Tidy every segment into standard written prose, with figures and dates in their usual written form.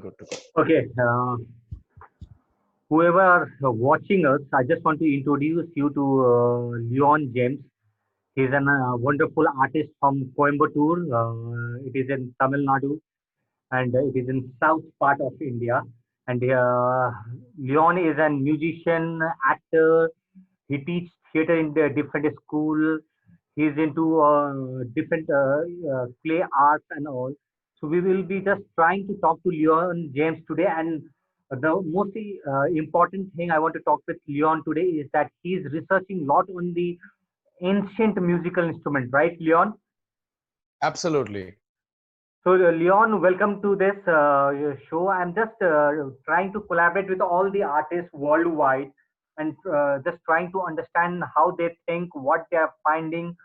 good to go. Okay, whoever are watching us, I just want to introduce you to Leon James. He's a wonderful artist from Coimbatore. It is in Tamil Nadu, and it is in south part of India. And Leon is a musician, actor. He teaches theater in the different school. He's into different play arts and all. So we will be just trying to talk to Leon James today. And the most important thing I want to talk with Leon today is that he's researching a lot on the ancient musical instrument, right, Leon? Absolutely. So, Leon, welcome to this show. I'm just trying to collaborate with all the artists worldwide and just trying to understand how they think, what they are finding,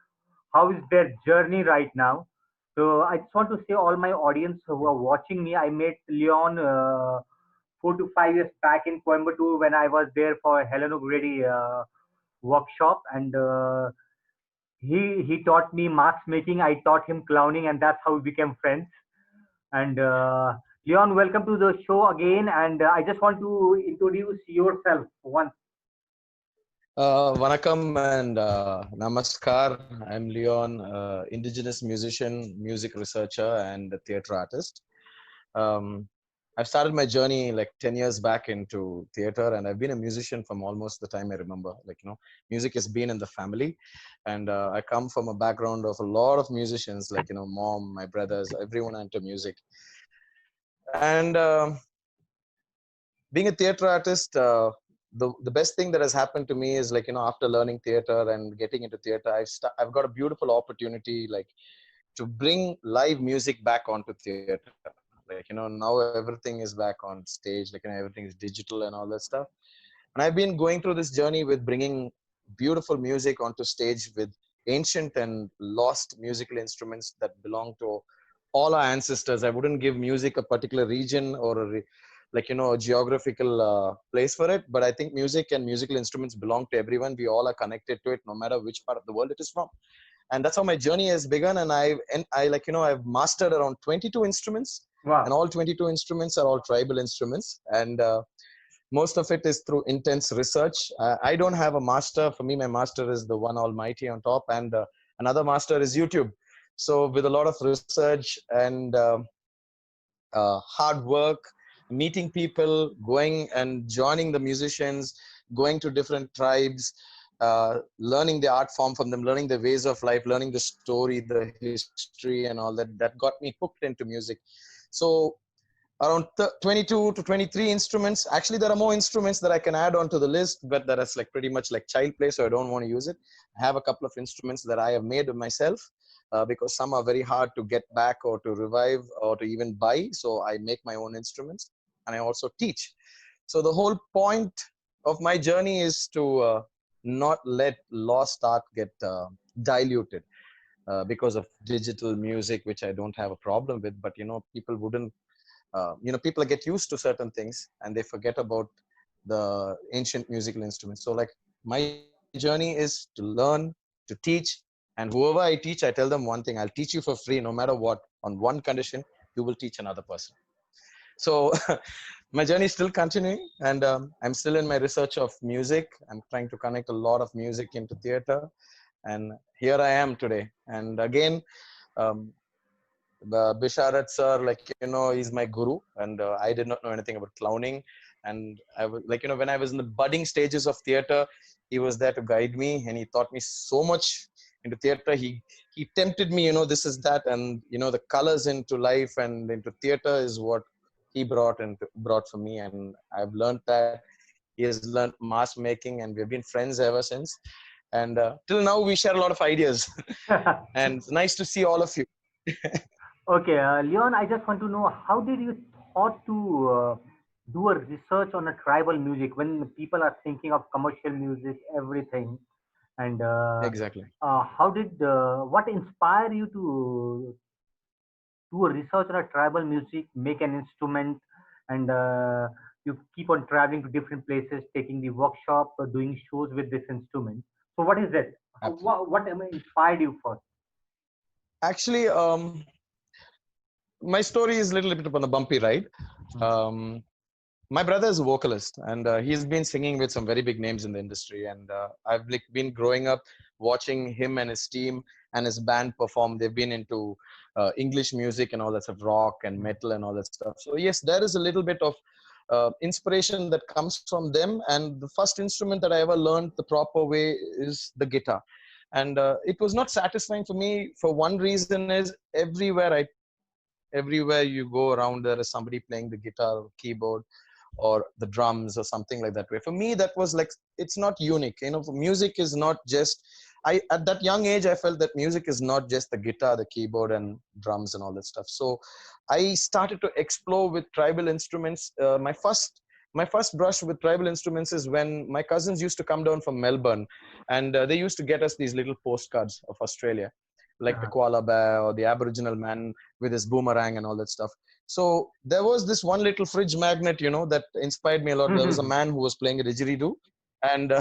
how is their journey right now. So, I just want to say, all my audience who are watching me, I met Leon 4 to 5 years back in Coimbatore when I was there for a Helena Grady workshop, and he taught me mask making. I taught him clowning, and that's how we became friends. And Leon, welcome to the show again. And I just want to introduce yourself once. Vanakkam and Namaskar. I'm Leon, Indigenous musician, music researcher, and a theatre artist. Um, I've started my journey like 10 years back into theatre, and I've been a musician from almost the time I remember. Music has been in the family, and I come from a background of a lot of musicians, mom, my brothers, everyone into music. And being a theatre artist, the best thing that has happened to me is after learning theatre and getting into theatre, I've got a beautiful opportunity to bring live music back onto theatre. Now everything is back on stage, everything is digital and all that stuff. And I've been going through this journey with bringing beautiful music onto stage with ancient and lost musical instruments that belong to all our ancestors. I wouldn't give music a particular region or a geographical place for it, but I think music and musical instruments belong to everyone. We all are connected to it, no matter which part of the world it is from. And that's how my journey has begun. And I've mastered around 22 instruments. Wow. And all 22 instruments are all tribal instruments. And most of it is through intense research. I don't have a master. For me, my master is the one almighty on top, and another master is YouTube. So with a lot of research and hard work, meeting people, going and joining the musicians, going to different tribes, learning the art form from them, learning the ways of life, learning the story, the history, and all that got me hooked into music. So around 22 to 23 instruments. Actually, there are more instruments that I can add onto the list, but that is pretty much like child play, so I don't want to use it. I have a couple of instruments that I have made myself because some are very hard to get back or to revive or to even buy. So I make my own instruments, and I also teach. So the whole point of my journey is to not let lost art get diluted because of digital music, which I don't have a problem with, but people wouldn't people get used to certain things and they forget about the ancient musical instruments. So my journey is to learn, to teach, and whoever I teach, I tell them one thing: I'll teach you for free, no matter what, on one condition: you will teach another person. So my journey is still continuing, and I'm still in my research of music. I'm trying to connect a lot of music into theater, and here I am today. And again, Bisharad sir, he's my guru, and I did not know anything about clowning. And I was when I was in the budding stages of theater, he was there to guide me, and he taught me so much into theater. He tempted me, this is that, and the colors into life and into theater is what he brought for me, and I've learned that. He has learned mask making, and we've been friends ever since. And till now, we share a lot of ideas, and it's nice to see all of you. Okay, Leon, I just want to know how did you thought to do a research on a tribal music when people are thinking of commercial music, everything, and Exactly. how did what inspired you to do a research on a tribal music, make an instrument, and you keep on traveling to different places, taking the workshop, doing shows with this instrument. So, what is it? Absolutely. What inspired you first? Actually, my story is a little bit on a bumpy ride. Um, my brother is a vocalist, and he's been singing with some very big names in the industry. And I've like been growing up watching him and his team and his band perform. They've been into English music and all that stuff, rock and metal and all that stuff. So yes, there is a little bit of inspiration that comes from them. And the first instrument that I ever learned the proper way is the guitar. And it was not satisfying for me. For one reason is everywhere you go around, there is somebody playing the guitar or keyboard or the drums or something like that way. For me, that was like, it's not unique. Music is not just, at that young age, I felt that music is not just the guitar, the keyboard and drums and all that stuff. So I started to explore with tribal instruments. My first brush with tribal instruments is when my cousins used to come down from Melbourne, and they used to get us these little postcards of Australia, like the koala bear or the Aboriginal man with his boomerang and all that stuff. So there was this one little fridge magnet, that inspired me a lot. There was a man who was playing a didgeridoo, and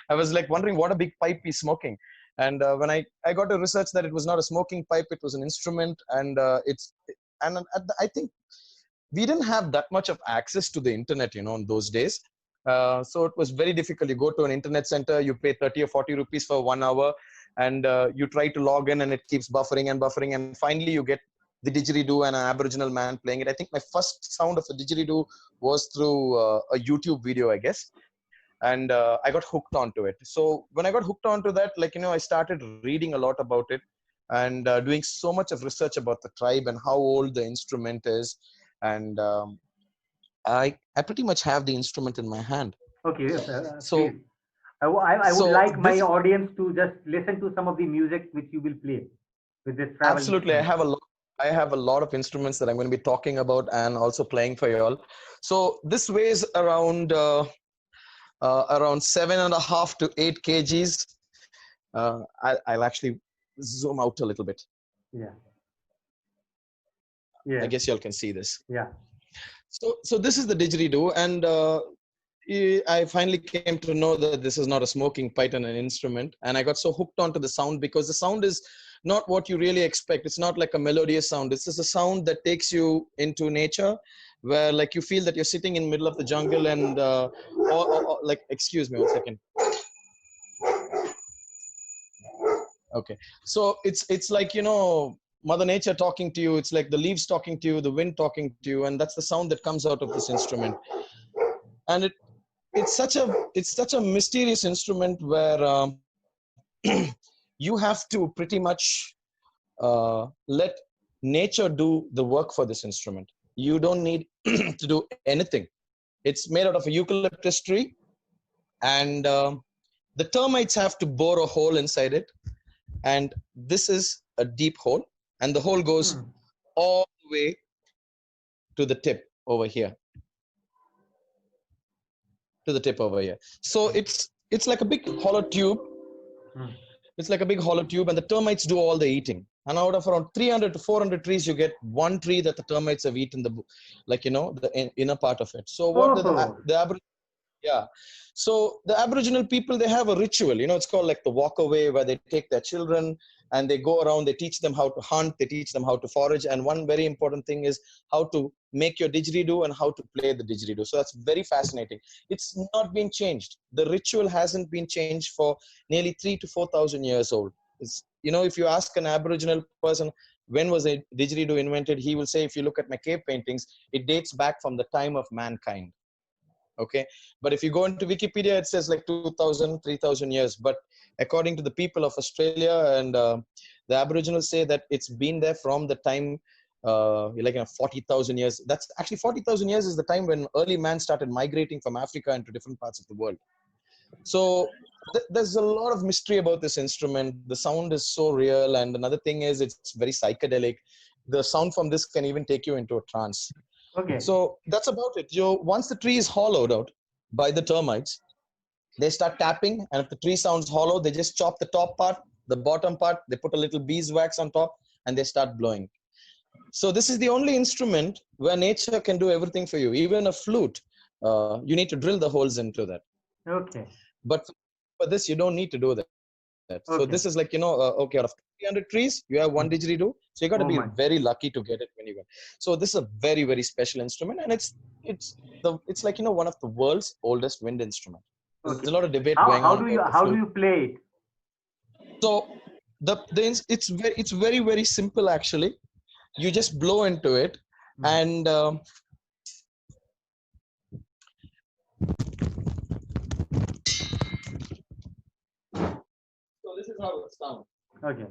I was like wondering what a big pipe he's smoking. And when I got to research that it was not a smoking pipe, it was an instrument, and I think we didn't have that much of access to the internet, in those days. So it was very difficult. You go to an internet center, you pay 30 or 40 rupees for 1 hour, and you try to log in and it keeps buffering and buffering. And finally you get the didgeridoo and an Aboriginal man playing it. I think my first sound of a didgeridoo was through a YouTube video, I guess. And I got hooked onto it. So when I got hooked onto that, I started reading a lot about it and doing so much of research about the tribe and how old the instrument is. And I pretty much have the instrument in my hand. Okay, So please. I would so like my this audience to just listen to some of the music which you will play with this travel absolutely, instrument. I have a lot of instruments that I'm going to be talking about and also playing for you all. So this weighs around 7.5 to 8 kgs. I'll actually zoom out a little bit. Yeah. I Yeah. guess you all can see this. Yeah. So this is the didgeridoo, and I finally came to know that this is not a smoking python, an instrument, and I got so hooked onto the sound because the sound is not what you really expect. It's not like a melodious sound. This is a sound that takes you into nature, where like you feel that you're sitting in the middle of the jungle, and like, excuse me one second. Okay, so it's like Mother Nature talking to you. It's like the leaves talking to you, the wind talking to you, and that's the sound that comes out of this instrument. And it's such a mysterious instrument where you have to pretty much let nature do the work for this instrument. You don't need to do anything. It's made out of a eucalyptus tree, and the termites have to bore a hole inside it, and this is a deep hole, and the hole goes all the way to the tip over here. So it's like a big hollow tube. It's like a big hollow tube, and the termites do all the eating. And out of around 300 to 400 trees, you get one tree that the termites have eaten the inner part of it. So what yeah. So the Aboriginal people, they have a ritual, it's called like the walk away, where they take their children and they go around, they teach them how to hunt, they teach them how to forage. And one very important thing is how to make your didgeridoo and how to play the didgeridoo. So that's very fascinating. It's not been changed. The ritual hasn't been changed for nearly 3,000 to 4,000 years old. It's, if you ask an Aboriginal person, when was a didgeridoo invented? He will say, if you look at my cave paintings, it dates back from the time of mankind. Okay, but if you go into Wikipedia, it says like 2,000, 3,000 years. But according to the people of Australia and the Aboriginals say that it's been there from the time 40,000 years. That's actually 40,000 years is the time when early man started migrating from Africa into different parts of the world. So there's a lot of mystery about this instrument. The sound is so real, and another thing is it's very psychedelic. The sound from this can even take you into a trance. Okay. So that's about it. Once the tree is hollowed out by the termites, they start tapping, and if the tree sounds hollow, they just chop the top part, the bottom part, they put a little beeswax on top, and they start blowing. So this is the only instrument where nature can do everything for you. Even a flute, you need to drill the holes into that. Okay. But for this, you don't need to do that. So Okay. this is like, okay, out of 300 trees, you have one didgeridoo. So you got to Oh be my. very lucky to get it when you get. So this is a very, very special instrument, and it's like, one of the world's oldest wind instrument. There's Okay. a lot of debate How going how on do you about the how do flute. you play it? So it's very very simple actually. You just blow into it, Mhm. and so this is how it sounds. Okay.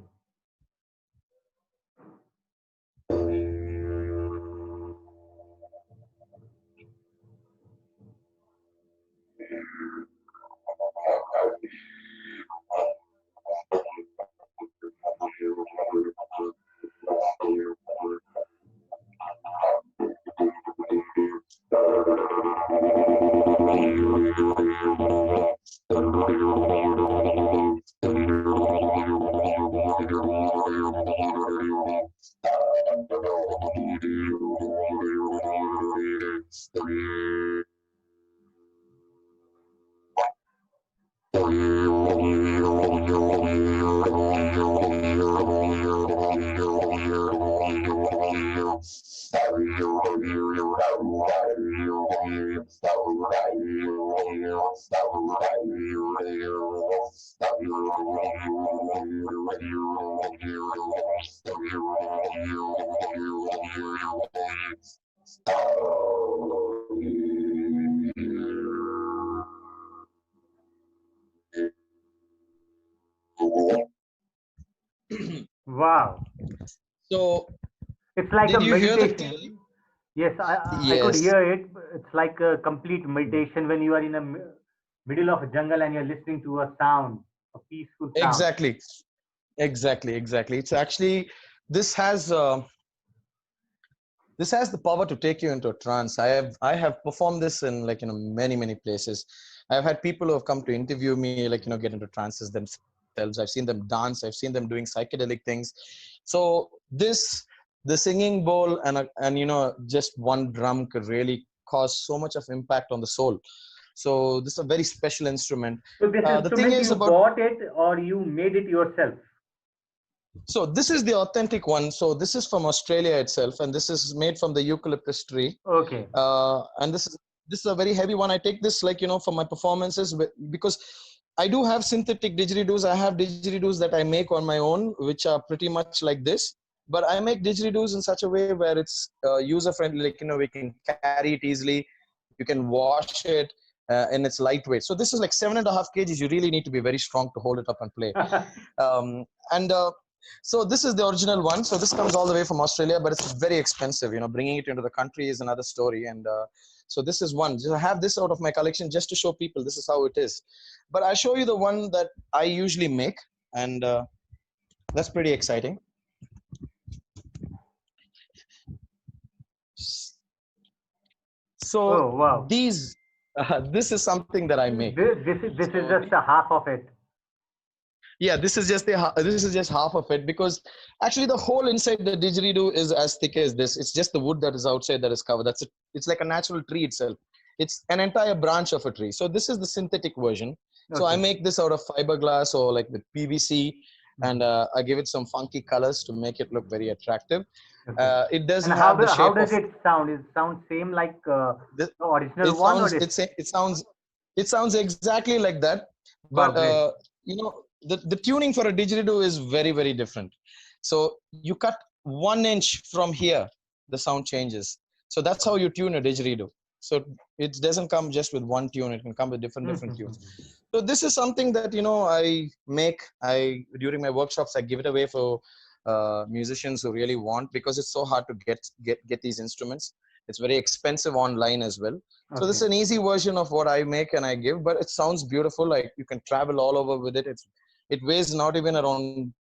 Wow. So It's like a did you hear that clearly? meditation. Yes, I could Yes, hear it. It's like a complete meditation when you are in a middle of a jungle and you're listening to a sound, a peaceful sound. exactly, exactly. It's actually this has uh, this has the power to take you into a trance. I have performed this in, like, many places. I've had people who have come to interview me, like, get into trances themselves. I've seen them dance, I've seen them doing psychedelic things. So the singing bowl and just one drum could really cause so much of impact on the soul. So this is a very special instrument. So this The thing instrument is you about bought it or you made it yourself? So this is the authentic one. So this is from Australia itself, and this is made from the eucalyptus tree. Okay. And this is a very heavy one. I take this, like, for my performances, because I do have synthetic didgeridoos. I have didgeridoos that I make on my own, which are pretty much like this. But I make didgeridoos in such a way where it's user friendly. Like, we can carry it easily. You can wash it. And it's lightweight. So this is like 7.5 kgs. You really need to be very strong to hold it up and play. And So this is the original one. So this comes all the way from Australia, but it's very expensive. Bringing it into the country is another story. And so this is one. I have this out of my collection just to show people this is how it is. But I'll show you the one that I usually make, and that's pretty exciting. So Oh wow. this is something that I make. This is So just a half of it. yeah, this is just half of it, because actually the whole inside the didgeridoo is as thick as this. It's just the wood that is outside that is covered. That's it. It's like a natural tree itself. It's an entire branch of a tree. So this is the synthetic version. So I Okay. make this out of fiberglass or like with PVC, and Mhm. I give it some funky colors to make it look very attractive. Okay. It And doesn't how have do the how shape does of it sound? It sounds same like this. the original It one or sounds is it sounds exactly like that, wow but great. the tuning for a didgeridoo is very very different. So you cut 1 inch from here, the sound changes. So that's how you tune a didgeridoo. So it doesn't come just with one tune, it can come with different tunes. So this is something that I make. I During my workshops I give it away for musicians who really want, because it's so hard to get these instruments. It's very expensive online as well. So this Okay. is an easy version of what I make and I give, but it sounds beautiful. Like, you can travel all over with it. It weighs not even around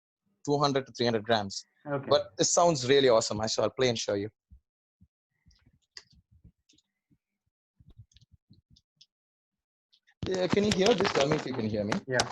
200 to 300 grams, Okay. but it sounds really awesome. I'll play and show you. Yeah, can you hear? Just tell me if you can hear me. Yeah.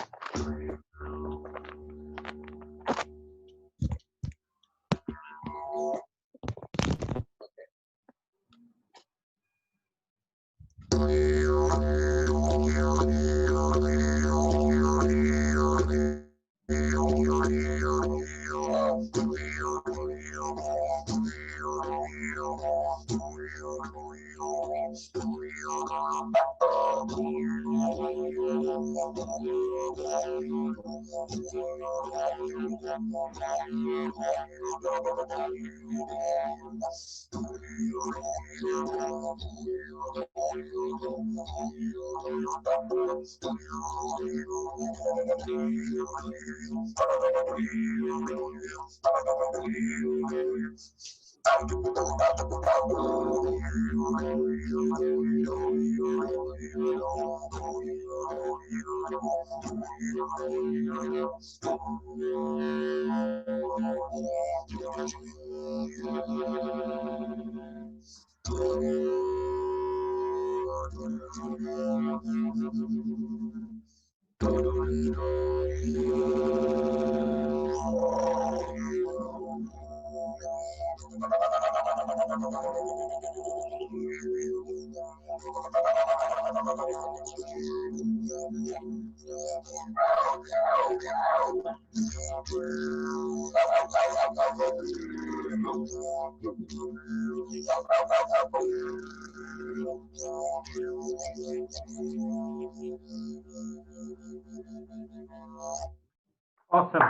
Awesome.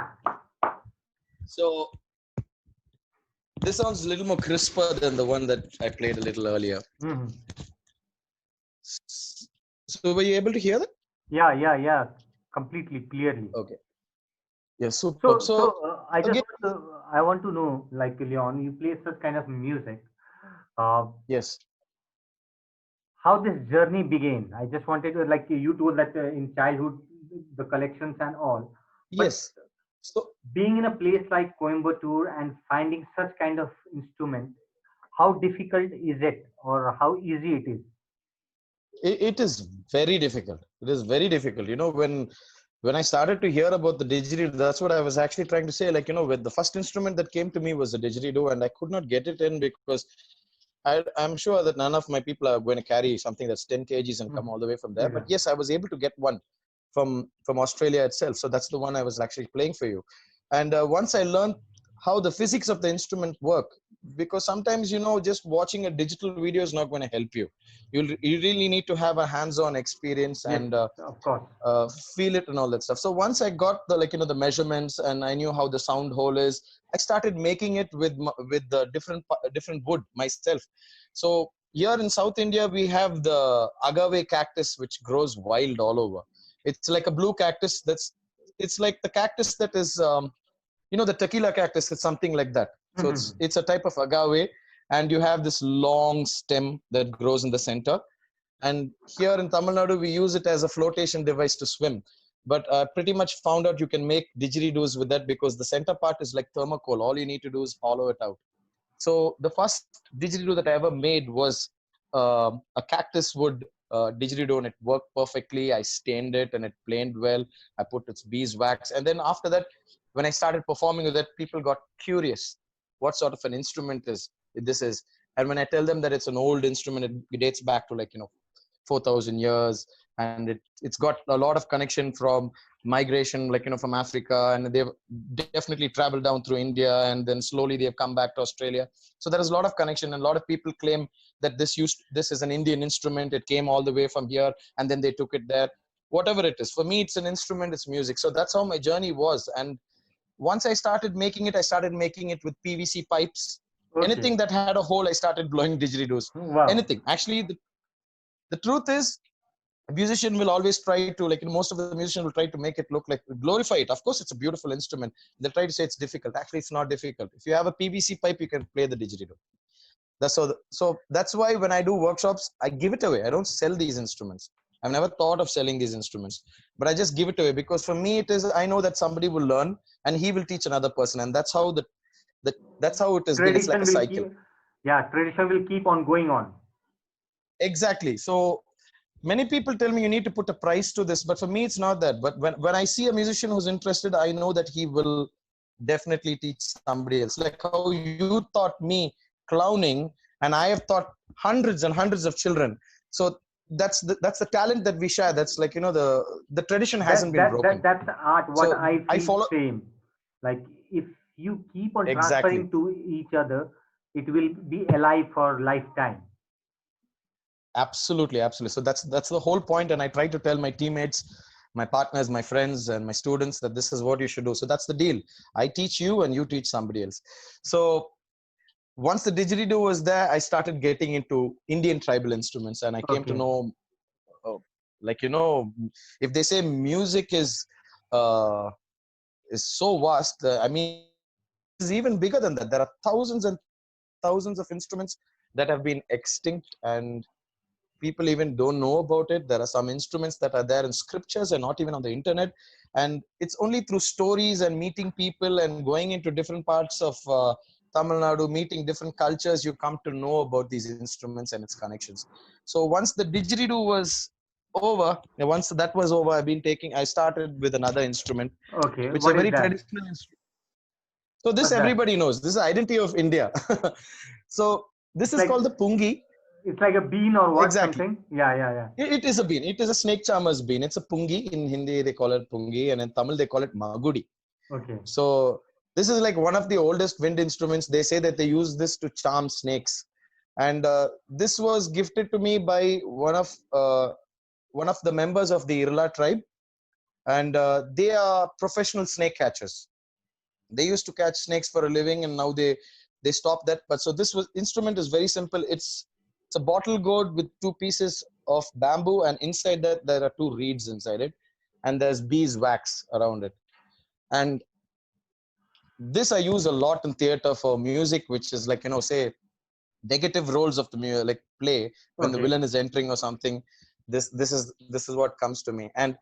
So this sounds a little more crisper than the one that I played a little earlier. Hmm. So were you able to hear that? Yeah. Completely, clearly. Okay. Yeah, superb. So, So again, I want to know, like Leon, you play such kind of music. Uh, yes, how this journey began? I just wanted to, like you told that in childhood, the collections and all, but yes. So being in a place like Coimbatore and finding such kind of instrument, how difficult is it, or how easy it is? it is very difficult. It is very difficult. When I started to hear about the didgeridoo, that's what I was actually trying to say. Like, with the first instrument that came to me was the didgeridoo, and I could not get it in because I'm sure that none of my people are going to carry something that's 10 kgs and come Mhm. all the way from there. But Exactly. yes, I was able to get one from Australia itself. So that's the one I was actually playing for you. And once I learned how the physics of the instrument work, because sometimes just watching a digital video is not going to help you. You really need to have a hands-on experience Yes, and of course. feel it and all that stuff. So once I got the measurements and I knew how the sound hole is, I started making it with the different wood myself. So here in South India we have the agave cactus, which grows wild all over. It's like a blue cactus. It's like the cactus that is the tequila cactus. It's something like that. So Mhm. it's a type of agave, and you have this long stem that grows in the center. And here in Tamil Nadu, we use it as a flotation device to swim. But pretty much found out you can make didgeridoos with that because the center part is like thermocol. All you need to do is hollow it out. So the first didgeridoo that I ever made was a cactus wood didgeridoo, and it worked perfectly. I stained it and it planed well. I put its beeswax, and then after that, when I started performing with it, people got curious. What sort of an instrument is this is? And when I tell them that it's an old instrument, it dates back to 4,000 years, and it's got a lot of connection from migration, from Africa, and they've definitely traveled down through India, and then slowly they've come back to Australia. So there is a lot of connection, and a lot of people claim that this is an Indian instrument. It came all the way from here, and then they took it there. Whatever it is, for me, it's an instrument, it's music. So that's how my journey was. And once I started making it with PVC pipes. Okay. Anything that had a hole, I started blowing didgeridoos. Wow. Anything. Actually, the truth is, a musician will always try to most of the musicians will try to make it look like glorify it. Of course, it's a beautiful instrument. They'll try to say it's difficult. Actually, it's not difficult. If you have a PVC pipe, you can play the didgeridoo. So that's why when I do workshops, I give it away. I don't sell these instruments. I've never thought of selling these instruments, but I just give it away because for me it is. I know that somebody will learn and he will teach another person, and that's how it has been. It's like Tradition a will cycle. keep. Yeah, tradition will keep on going on. Exactly. So many people tell me you need to put a price to this, but for me it's not that. But when I see a musician who's interested, I know that he will definitely teach somebody else. Like how you taught me clowning, and I have taught hundreds and hundreds of children. So that's the talent that we share. That's the tradition hasn't been broken. That's the art. What So I I feel follow same. Like if you keep on exactly. transferring to each other, it will be alive for lifetime. Absolutely, absolutely. So that's the whole point, and I try to tell my teammates, my partners, my friends, and my students that this is what you should do. So that's the deal. I teach you, and you teach somebody else. So once the didgeridoo was there, I started getting into Indian tribal instruments, and I came to Okay. know, uh, like if they say music uh, is so vast, I mean, it is even bigger than that. There are thousands and thousands of instruments that have been extinct, and people even don't know about it. There are some instruments that are there in scriptures and not even on the internet, and it's only through stories and meeting people and going into different parts of Tamil Nadu, meeting different cultures, you come to know about these instruments and its connections. So once the didgeridoo was over, once that was over, I started with another instrument, Okay. which is What a is very that? traditional instrument. So this What's that? everybody knows, this is the identity of India. So this It's is like called the pungi. it's like a bean or what? Exactly. Something? Yeah, yeah, yeah. It is a bean. It is a snake charmer's bean. It's a pungi. In Hindi, they call it pungi, and in Tamil, they call it magudi. Okay. So this is like one of the oldest wind instruments. They say that they use this to charm snakes, and this was gifted to me by one of the members of the Irla tribe, and they are professional snake catchers. They used to catch snakes for a living, and now they stopped that. But so this was instrument is very simple. It's a bottle gourd with two pieces of bamboo, and inside that there are two reeds inside it, and there's beeswax around it. And this I use a lot in theater for music, which is like say negative roles of the like play when the Okay. villain is entering or something. This is what comes to me. And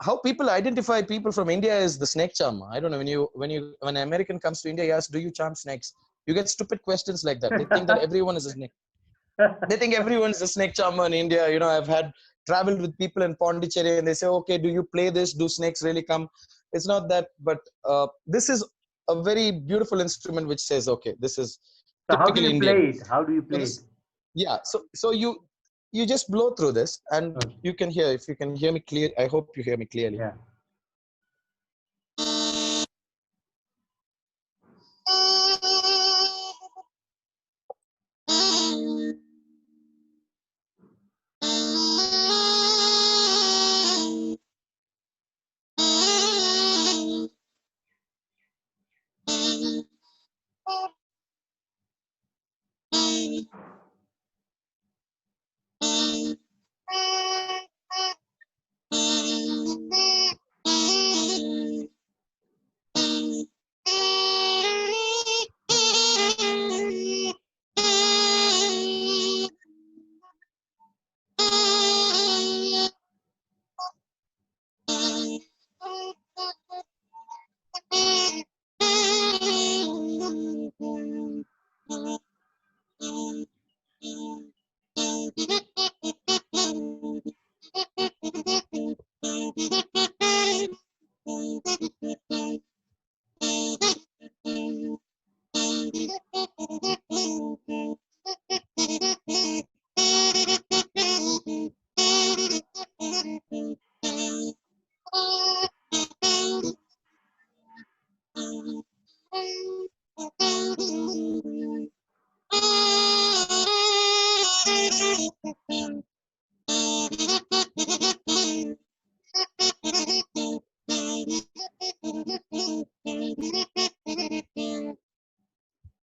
how people identify people from India is the snake charmer. I don't know, when an American comes to India, he asks, "Do you charm snakes?" You get stupid questions like that. They think that everyone is a snake. They think everyone is a snake charmer in India. I've had traveled with people in Pondicherry, and they say, "Okay, do you play this? Do snakes really come?" It's not that, but this is a very beautiful instrument which says, "Okay, this is So how do typically you Indian." play it? How do you So play it? this, yeah. So you just blow through this, and Okay. you can hear. If you can hear me clear, I hope you hear me clearly. Yeah.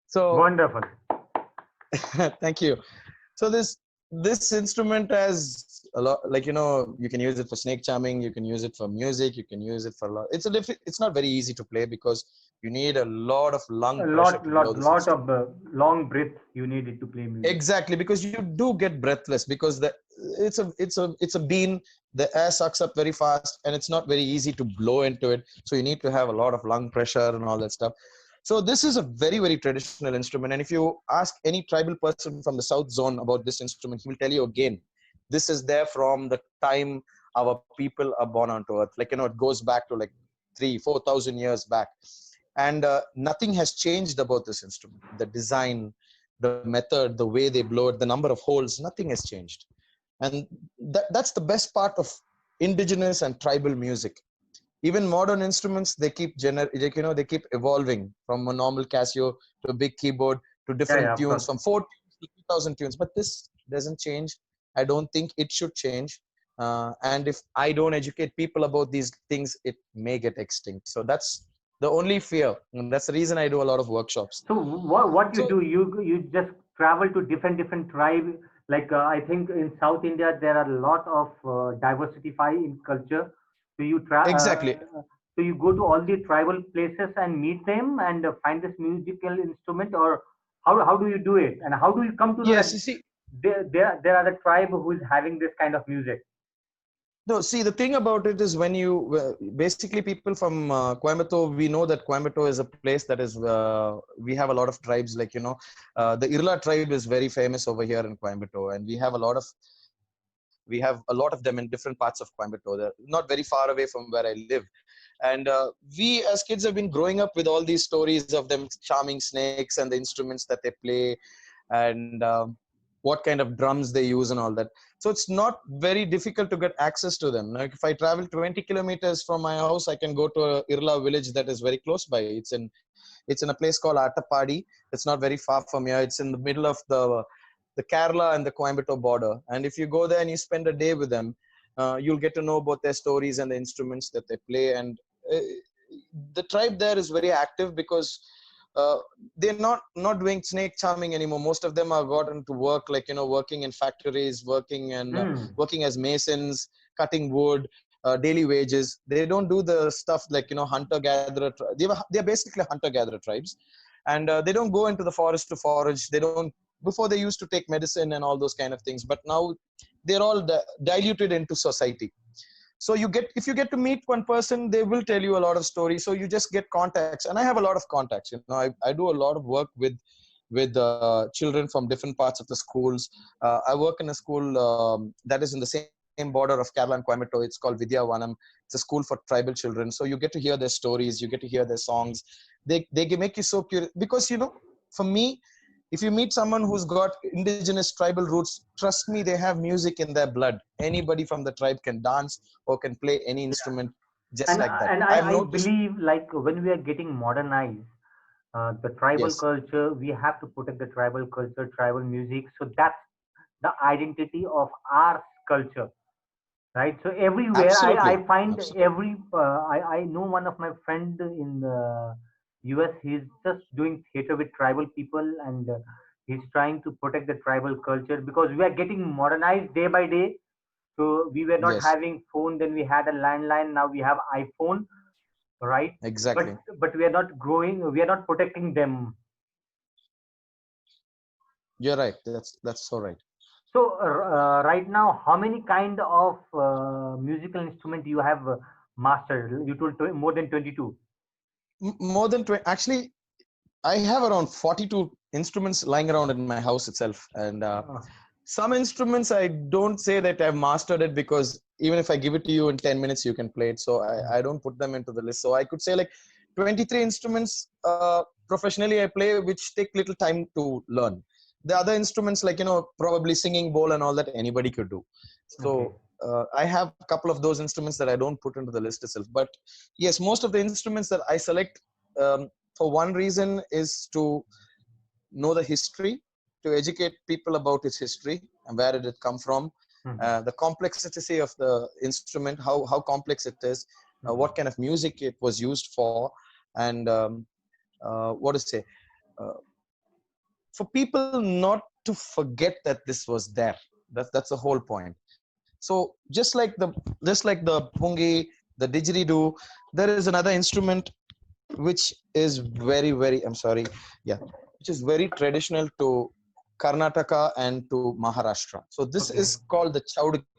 So Wonderful. thank you. So this instrument has a lot, like you can use it for snake charming, you can use it for music, you can use it for a lot. It's not very easy to play because you need a lot of lung A pressure lot, to blow lot, this lot instrument. of long breaths you needed to play music. Exactly, because you do get breathless because it's a bean. The air sucks up very fast, and it's not very easy to blow into it. So you need to have a lot of lung pressure and all that stuff. So this is a very, very traditional instrument. And if you ask any tribal person from the South Zone about this instrument, he will tell you again, this is there from the time our people are born onto earth. Like, it goes back to like 3,000-4,000 years back. And nothing has changed about this instrument. The design, the method, the way they blow it, the number of holes, nothing has changed. And that's the best part of indigenous and tribal music. Even modern instruments, they keep evolving from a normal Casio to a big keyboard to Yeah, different yeah, of tunes, course. from 4 tunes to 2,000 tunes. But doesn't change. I don't think it should change. And if I don't educate people about these things, it may get extinct. So that's the only fear, and that's the reason I do a lot of workshops. So what you So do, you just travel to different tribe. Like I think in South India there are a lot of diversity in culture. So exactly. so you go to all the tribal places and meet them and find this musical instrument, or how do you do it, and how do you come to know that Yes, you see, there are the tribe who is having this kind of music? no, see, the thing about it is when you basically people from Coimbatore, we know that Coimbatore is a place that is, we have a lot of tribes, like, the Irla tribe is very famous over here in Coimbatore, and we have a lot of them in different parts of Coimbatore. They're not very far away from where I live. And we as kids have been growing up with all these stories of them charming snakes and the instruments that they play, and what kind of drums they use and all that. So it's not very difficult to get access to them. Like if I travel 20 kilometers from my house, I can go to a Irla village that is very close by. It's in a place called Attapadi. It's not very far from here. It's in the middle of the Kerala and the Coimbatore border. And if you go there and you spend a day with them, you'll get to know about their stories and the instruments that they play. And uh, the tribe there is very active because uh, they're not doing snake charming anymore. Most of them are gotten to work, like, working in factories, Hmm. working as masons, cutting wood, daily wages. They don't do the stuff like, hunter gatherer. They're basically hunter gatherer tribes, and they don't go into the forest to forage. They don't. Before they used to take medicine and all those kind of things, but now they're all diluted into society. So if you get to meet one person, they will tell you a lot of stories. So you just get contacts, and I have a lot of contacts. I do a lot of work with children from different parts of the schools. I work in a school that is in the same border of Kerala and Coimbatore. It's called Vidya Vanam. It's a school for tribal children. So you get to hear their stories, you get to hear their songs. They make you so curious because, for me, if you meet someone who's got indigenous tribal roots, trust me, they have music in their blood. Anybody from the tribe can dance or can play any instrument just like that. And I've I noticed. believe like when we are getting modernized, the tribal Yes, culture, we have to protect the tribal culture, tribal music. So that's the identity of our culture, right? So everywhere absolutely, I find absolutely. I know one of my friend in the US. He's just doing theater with tribal people, and he's trying to protect the tribal culture because we are getting modernized day by day. So we were not Yes, having phone, then we had a landline. Now we have iPhone, right? exactly. But we are not growing. We are not protecting them. You're right. That's so right. So right now, how many kind of musical instrument you have mastered? You told more than 22. More than 20. Actually, I have around 42 instruments lying around in my house itself. And Uh, some instruments, I don't say that I've mastered it, because even if I give it to you in 10 minutes, you can play it. So I don't put them into the list. So I could say like 23 instruments professionally I play, which take little time to learn. The other instruments, like, probably singing, bowl, and all that, anybody could do. okay. So I have a couple of those instruments that I don't put into the list itself. But yes, most of the instruments that I select, for one reason, is to know the history, to educate people about its history and where did it come from, Mhm, the complexity of the instrument, how complex it is, what mhm, kind of music it was used for, and what to say, uh, for people not to forget that this was there. That's the whole point. So just like the pungi, the didgeridoo, there is another instrument which is very, I'm sorry, yeah, which is very traditional to Karnataka and to Maharashtra. So this okay. is called the chauduki.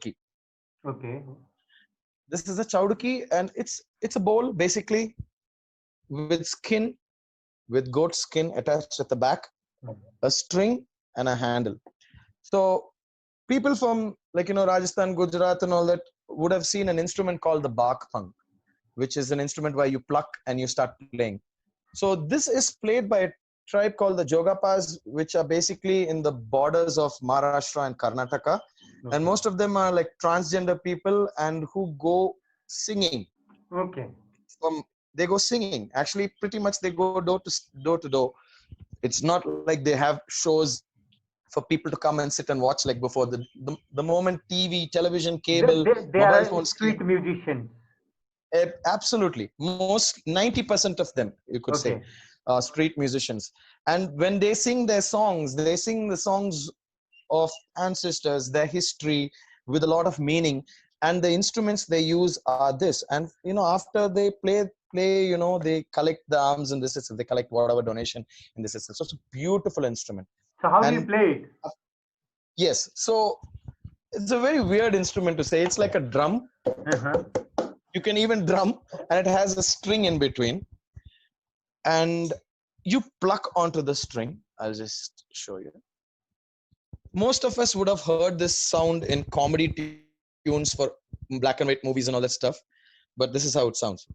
Okay. This is a chauduki, and it's a bowl basically with skin, with goat skin attached at the back, Mhm, a string, and a handle. So people from, like, Rajasthan, Gujarat, and all that would have seen an instrument called the bakpang, which is an instrument where you pluck and you start playing. So this is played by a tribe called the Jogapas, which are basically in the borders of Maharashtra and Karnataka. And okay. most of them are like transgender people and who go singing Okay. from, they go singing. Actually, pretty much they go door to door. It's not like they have shows for people to come and sit and watch like before. The moment TV, television, They, cable, they, they mobile are phones came. street musicians. Absolutely. Most 90% of them, you could say, Okay. street musicians. And when they sing their songs, they sing the songs of ancestors, their history with a lot of meaning. And the instruments they use are this. And, after they play, they collect the arms in this system. They collect whatever donation in this system. So it's a beautiful instrument. So how do you And play it? yes, so it's a very weird instrument to say. It's like a drum. Uh-huh. You can even drum, and it has a string in between, and you pluck onto the string. I'll just show you. Most of us would have heard this sound in comedy tunes for black and white movies and all that stuff, but this is how it sounds.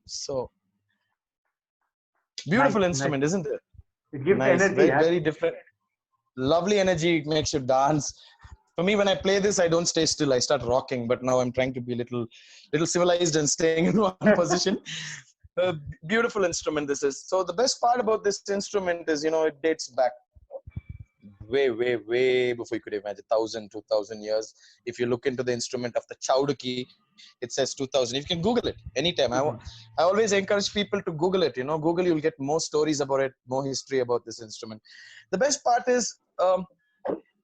So Nice, beautiful nice. instrument, isn't it? It gives Nice, energy, very, huh? very different. Lovely energy. It makes you dance. For me, when I play this, I don't stay still. I start rocking. But now I'm trying to be little civilized and staying in one position. A beautiful instrument this is. So the best part about this instrument is, it dates back way, way, way before you could imagine, 1,000, 2,000 years. If you look into the instrument of the Chauduki, it says 2,000. You can Google it anytime. Mhm. I always encourage people to Google it. Google, you'll get more stories about it, more history about this instrument. The best part is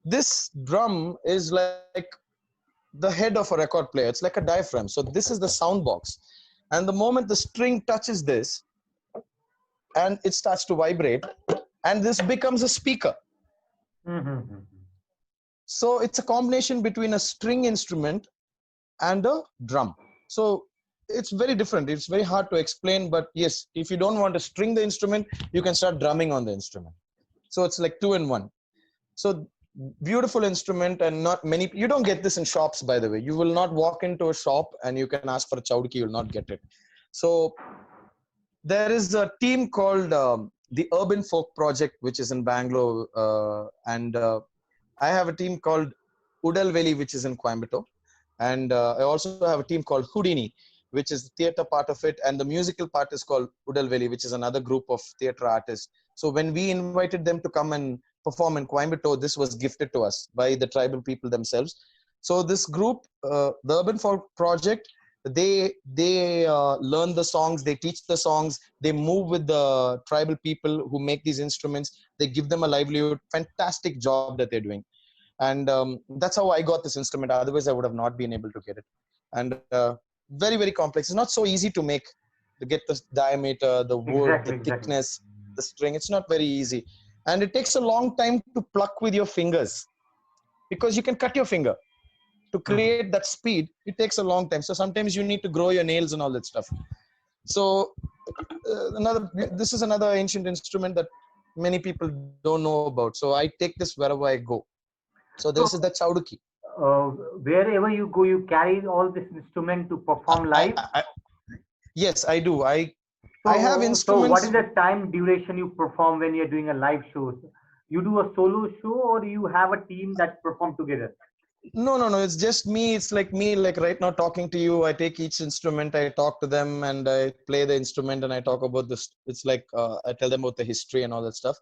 this drum is like the head of a record player. It's like a diaphragm. So this is the sound box. And the moment the string touches this and it starts to vibrate, and this becomes a speaker. Mhm. So it's a combination between a string instrument and a drum. So it's very different. It's very hard to explain, but yes, if you don't want to string the instrument, you can start drumming on the instrument. So it's like 2 in 1. So beautiful instrument, and not many, you don't get this in shops, by the way. You will not walk into a shop and you can ask for a chauduki, you will not get it. So there is a team called the Urban Folk Project, which is in Bangalore, and I have a team called Udalveli, which is in Coimbatore. And I also have a team called Houdini, which is the theater part of it. And the musical part is called Udalveli, which is another group of theater artists. So when we invited them to come and perform in Coimbatore, this was gifted to us by the tribal people themselves. So this group, the Urban Folk Project, they learn the songs, they teach the songs, they move with the tribal people who make these instruments. They give them a livelihood. Fantastic job that they're doing. And that's how I got this instrument. Otherwise I would have not been able to get it. And very, very complex. It's not so easy to make, to get the diameter, the wood, Exactly, the exactly. thickness, the string. It's not very easy, and it takes a long time to pluck with your fingers, because you can cut your finger. To Mhm. create that speed, it takes a long time. So sometimes you need to grow your nails and all that stuff. So this is another ancient instrument that many people don't know about. So I take this wherever I go. So this is the So, chauduki. uh, wherever you go, you carry all this instrument to I, perform I, live. I, yes, I do. I have So what is instruments. the time duration you perform when you're doing a live show? You do a solo show, or you have a team that perform together? No, no, no. It's just me. It's like me, like right now talking to you. I take each instrument, I talk to them, and I play the instrument, and I talk about this. It's like I tell them about the history and all that stuff.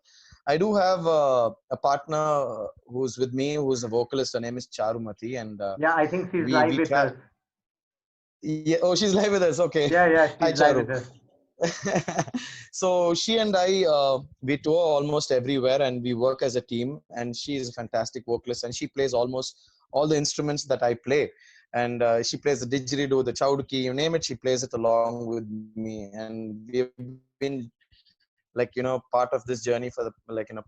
I do have a partner who's with me, who's a vocalist. Her name is Charumathi, and Yeah, I think she's we live we with try. us. Yeah, oh, she's live with us. Okay. Yeah, yeah, Hi, she's live Charu. with us. So she and I, we tour almost everywhere, and we work as a team. And she is a fantastic vocalist, and she plays almost all the instruments that I play. And she plays the didgeridoo, the chauduki, you name it, she plays it along with me. And we have been part of this journey for the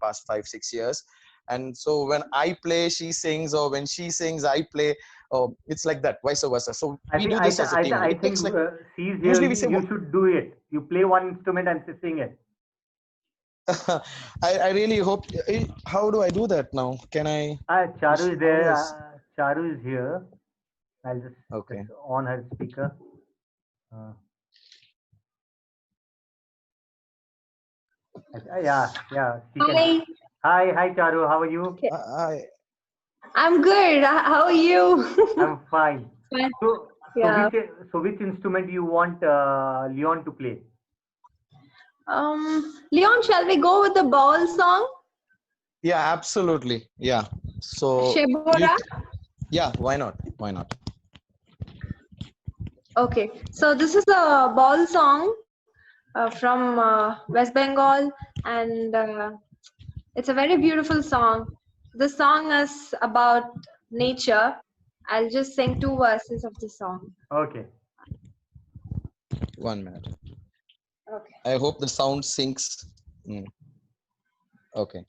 past 5-6 years. And so when I play, she sings, or when she sings, I play. It's like that, vice versa. So we do this as a team. It I takes think like, she's here. usually we say, You should do it. You play one instrument and sing it. I really hope. How do I do that now? Can I? Charu is How do there. I? Charu is here. I'll just Okay. on her speaker. Uh, yeah. She can. Hi. Hi, Charu. How are you? Okay. I I'm good. How are you? I'm fine. Fine. So Yeah. which instrument you want Leon to play? Leon, shall we go with the ball song? Yeah, absolutely. Yeah. So Shebora? yeah, why not? Why not? Okay. So this is a ball song from West Bengal, and it's a very beautiful song. The song is about nature. I'll just sing 2 verses of the song. Okay. 1 minute. Okay. I hope the sound syncs. Okay.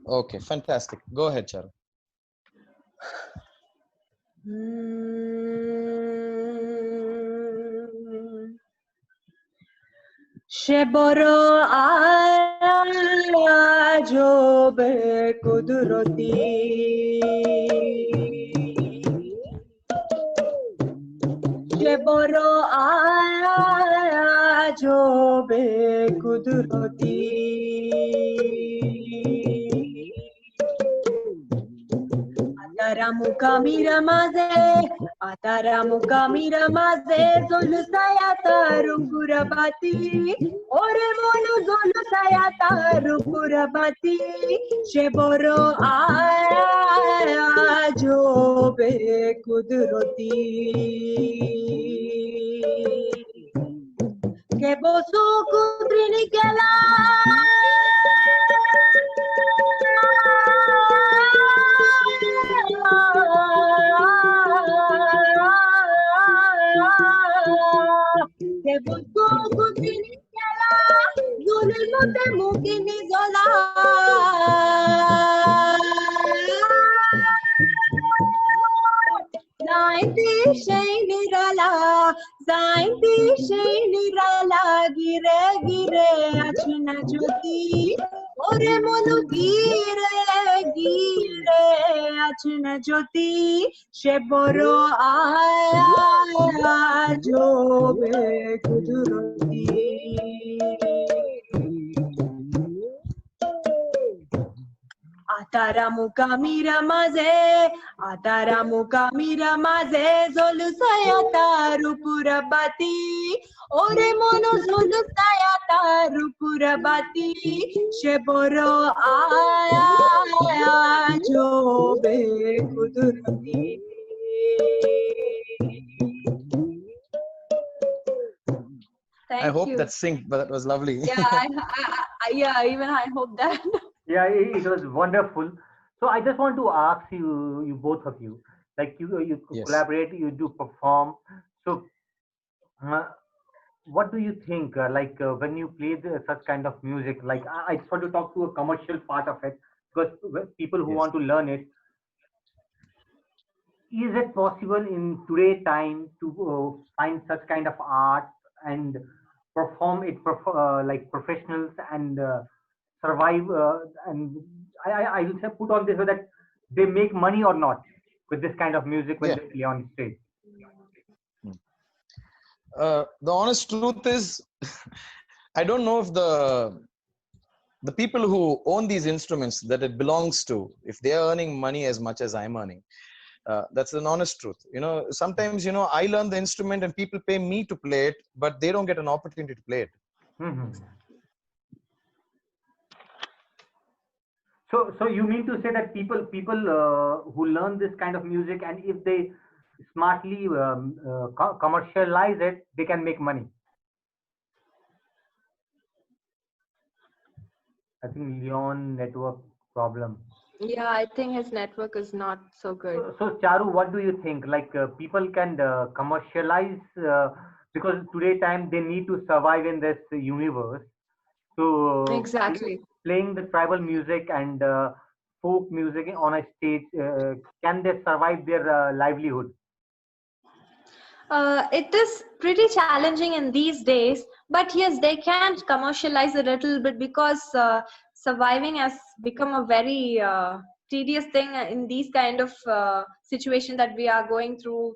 Okay, fantastic. Go ahead, Charu. Sheboro aya jo be kudroti Sheboro aya jo be kudroti Ataramu kamira maze zolu sayata rungurabati ore monu zolu sayata rungurabati sheboro aya jo be kudroti ke bosu kudrini kela que busco kudrini kela zulmu te mukini zola Zainti gire gire achna jyoti ore monu gire gire achna jyoti sheboro aya jo be kudroti Ataramu kamira maze zolu sayata rupurabati ore mono zolu sayata rupurabati sheboro aya jo be kudurati I hope that synced, but that was lovely. Yeah, even I hope that. Yeah, it was wonderful. So I just want to ask you both of you, like you Yes. collaborate, you do perform. So what do you think? When you play such kind of music, like I just want to talk to a commercial part of it because people who Yes. want to learn it, is it possible in today time to find such kind of art and perform it like professionals and survive and I will say put on this so that they make money or not with this kind of music when Yeah. they play on stage? The honest truth is, I don't know if the people who own these instruments that it belongs to, if they are earning money as much as I'm earning. That's an honest truth. Sometimes, I learn the instrument and people pay me to play it, but they don't get an opportunity to play it. Mm-hmm. So you mean to say that people who learn this kind of music and if they smartly commercialize it, they can make money? I think Leon network problem. Yeah, I think his network is not so good. So, Charu, what do you think? Like people can commercialize because today time they need to survive in this universe. So, Exactly. playing the tribal music and folk music on a stage, can they survive their livelihood? It is pretty challenging in these days, but yes, they can commercialize a little bit because surviving has become a very tedious thing in these kind of situation that we are going through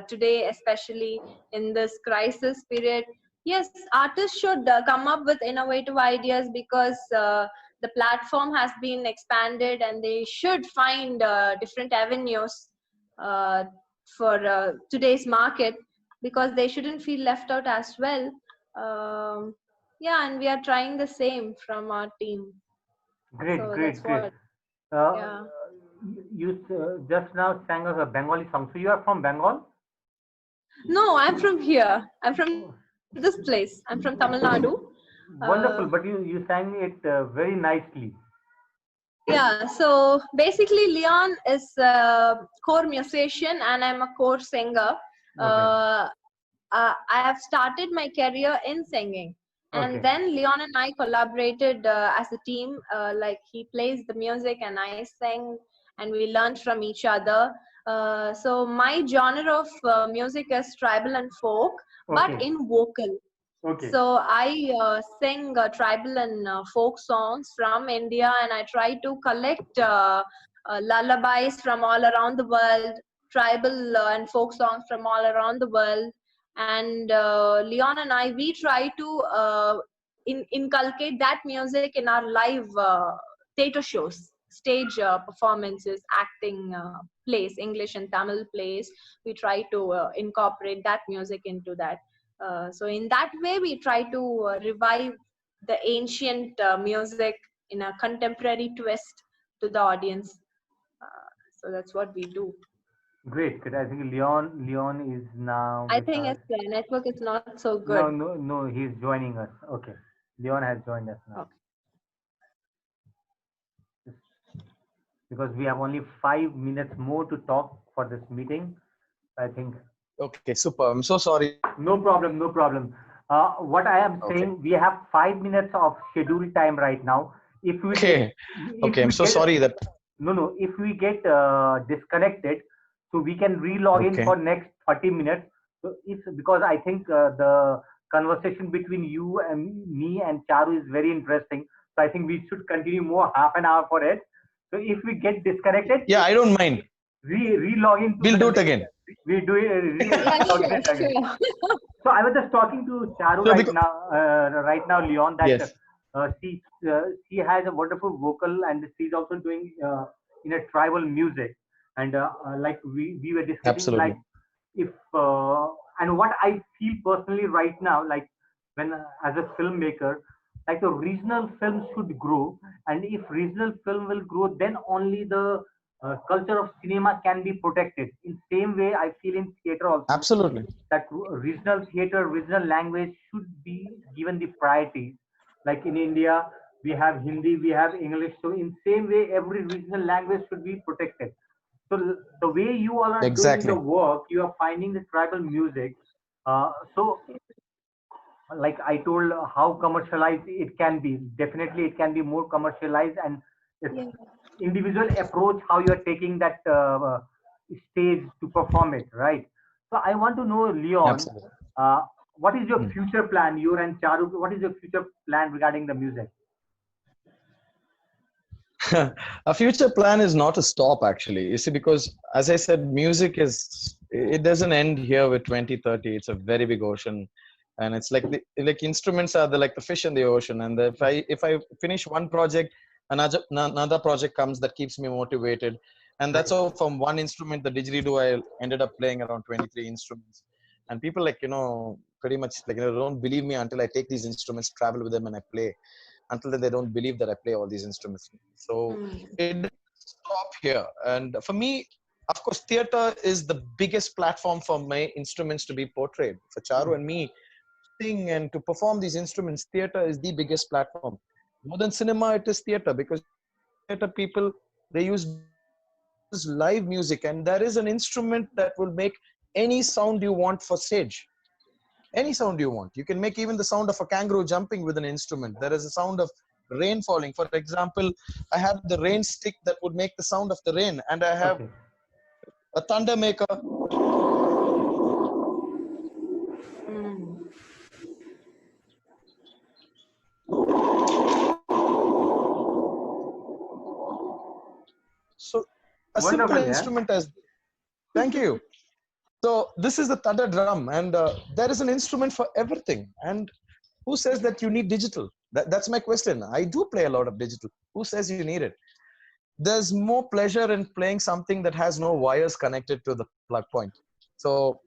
today, especially in this crisis period. Yes, artists should come up with innovative ideas because the platform has been expanded, and they should find different avenues uh, for today's market, because they shouldn't feel left out as well. Yeah, and we are trying the same from our team. Great, So great, that's great. what. Uh, Yeah. you just now sang a Bengali song. So you are from Bengal? No, I'm from here. I'm from this place. I'm from Tamil Nadu. Wonderful, Uh, but you sang it very nicely. yeah, so basically, Leon is a core musician and I'm a core singer. Okay, Uh, I have started my career in singing, and okay, then Leon and I collaborated as a team. Like he plays the music and I sing, and we learned from each other. So my genre of music is tribal and folk, but okay, in vocal. okay. So I sing tribal and folk songs from India, and I try to collect lullabies from all around the world, tribal and folk songs from all around the world. And Leon and I, we try to inculcate that music in our live theater shows, stage performances, acting plays, English and Tamil plays. We try to incorporate that music into that. So in that way, we try to revive the ancient music in a contemporary twist to the audience. So that's what we do. Great, good. I think Leon is now I with think us. its network is not so good. No, no, no. He's joining us. Okay, Leon has joined us now. Okay. Because we have only 5 minutes more to talk for this meeting. I think Okay, super. I'm so sorry. no problem, no problem. What I am Okay. saying, we have 5 minutes of scheduled time right now. If we get, Okay. if Okay. I'm we so get, sorry that. no, if we get disconnected, so we can re-log in Okay. for next 30 minutes. So it's because I think the conversation between you and me and Charu is very interesting. So I think we should continue more half an hour for it. So if we get disconnected, Yeah, I don't mind. re-log in to We'll do the, it again. we do it, Yeah, re-log sure, in again. sure. So I was just talking to Charu No, because right now, Leon, that yes, she has a wonderful vocal and she's also doing in a tribal music, and like we were discussing, like absolutely. if and what I feel personally right now, like when as a filmmaker, like the regional film should grow, and if regional film will grow, then only the culture of cinema can be protected. In same way, I feel in theater also Absolutely. that regional theater, regional language should be given the priority. Like in India, we have Hindi, we have English. So in same way, every regional language should be protected. So the way you all are doing the Exactly. work, you are finding the tribal music. So like I told, how commercialized it can be. Definitely, it can be more commercialized, and it's Yeah. individual approach how you are taking that stage to perform it, right? So I want to know, Leon, Absolutely. uh, what is your Hmm. future plan? You and Charu, what is your future plan regarding the music? A future plan is not to stop actually. You see, because as I said, music is, it doesn't end here with 2030. It's a very big ocean. And it's like like instruments are like the fish in the ocean. And if I finish one project, another project comes that keeps me motivated. And that's Right. how from one instrument, the didgeridoo, I ended up playing around 23 instruments. And people like, pretty much like, don't believe me until I take these instruments, travel with them and I play. Until then, they don't believe that I play all these instruments. So Mm. it doesn't stop here. And for me, of course, theater is the biggest platform for my instruments to be portrayed. For Charu and me, sing and to perform these instruments, theater is the biggest platform. More than cinema, it is theater, because theater people, they use live music, and there is an instrument that will make any sound you want for stage. Any sound you want. You can make even the sound of a kangaroo jumping with an instrument. There is a sound of rain falling. For example, I have the rain stick that would make the sound of the rain, and I have Okay. a thunder maker. Mm. So a simple Wonderful, yeah. instrument as, thank you. So this is the thunder drum, and there is an instrument for everything. And who says that you need digital? That's my question. I do play a lot of digital. Who says you need it? There's more pleasure in playing something that has no wires connected to the plug point. So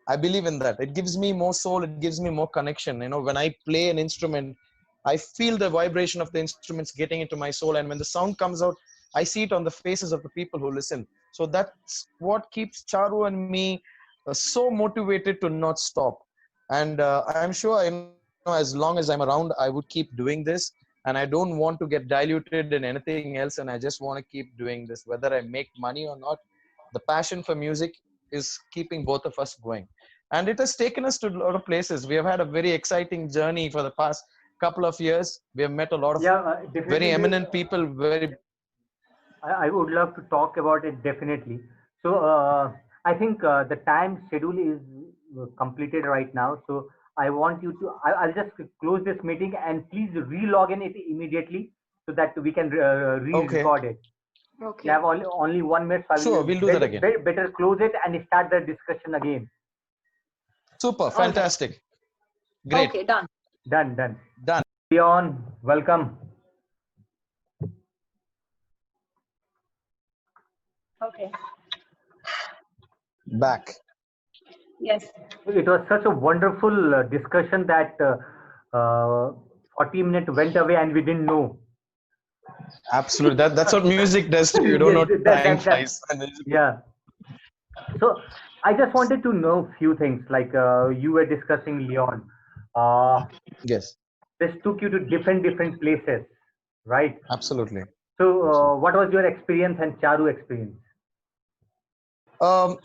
I believe in that. It gives me more soul. It gives me more connection. You know, when I play an instrument, I feel the vibration of the instruments getting into my soul. And when the sound comes out, I see it on the faces of the people who listen. So that's what keeps Charu and me so motivated to not stop. And I'm sure, you know, as long as I'm around, I would keep doing this. And I don't want to get diluted in anything else. And I just want to keep doing this, whether I make money or not. The passion for music is keeping both of us going. And it has taken us to a lot of places. We have had a very exciting journey for the past couple of years. We have met a lot of Yeah, very definitely. eminent people, very. I would love to talk about it definitely. So I think the time schedule is completed right now. So I want you to. I'll just close this meeting and please re-log in it immediately so that we can Okay, re-record it. We Okay. have only 1 minute, so I sure, will we'll do that again. better close it and start the discussion again. Super, All right. fantastic, great, Okay, done. Done, done. done. Leon, welcome. Okay. Back. Yes. It was such a wonderful discussion that 40 minutes went away and we didn't know. Absolutely. That's what music does to you. You don't Yes, know time that, flies. yeah. So I just wanted to know few things like you were discussing Leon. Uh, Yes, this took you to different places, right? absolutely. So Absolutely. what was your experience and Charu experience? Um,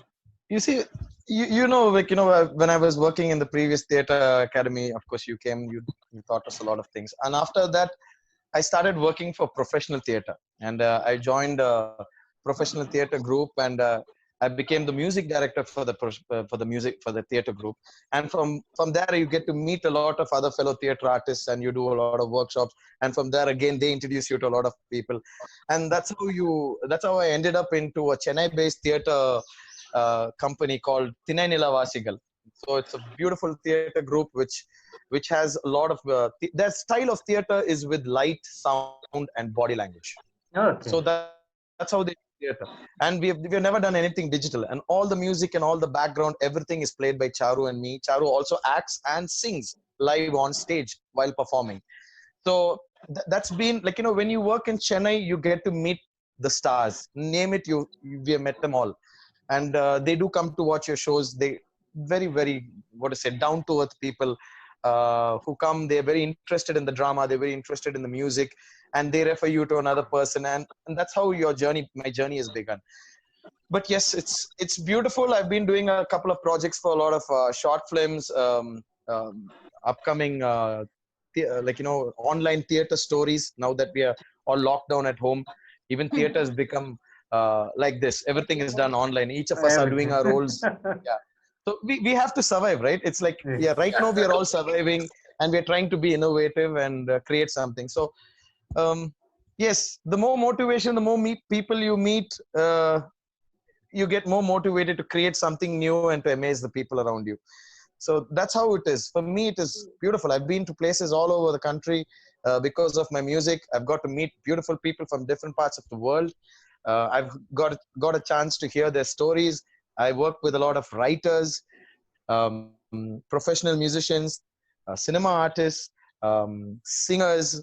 you see, you know, like, you know, when I was working in the previous theater academy, of course, you came, you taught us a lot of things. And after that, I started working for professional theater, and I joined a professional theater group, and I became the music director for the theater group. And from there, you get to meet a lot of other fellow theater artists, and you do a lot of workshops. And from there, again, they introduce you to a lot of people, and that's how I ended up into a Chennai-based theater company called Thinai Nilavasigal. So it's a beautiful theater group which has a lot of their style of theater is with light, sound, and body language. So Okay. that's how they do theater. And we've never done anything digital. And all the music and all the background, everything is played by Charu and me. Charu also acts and sings live on stage while performing. So that's been like, you know, when you work in Chennai, you get to meet the stars. Name it, we have met them all, and they do come to watch your shows. They very what to say, down to earth people who come. They're very interested in the drama. They're very interested in the music, and they refer you to another person, and that's how my journey has begun. But yes, it's beautiful. I've been doing a couple of projects for a lot of short films, upcoming like, you know, online theater stories. Now that we are all locked down at home, even theater has become like this. Everything is done online. Each of us are doing Everything. our roles. Yeah. So we have to survive, right? It's like, Yes. yeah, right now we are all surviving, and we're trying to be innovative and create something. So um, yes, the more motivation, the more people you meet, you get more motivated to create something new and to amaze the people around you. So that's how it is. For me, it is beautiful. I've been to places all over the country because of my music. I've got to meet beautiful people from different parts of the world. I've got a chance to hear their stories. I work with a lot of writers, professional musicians, cinema artists, singers.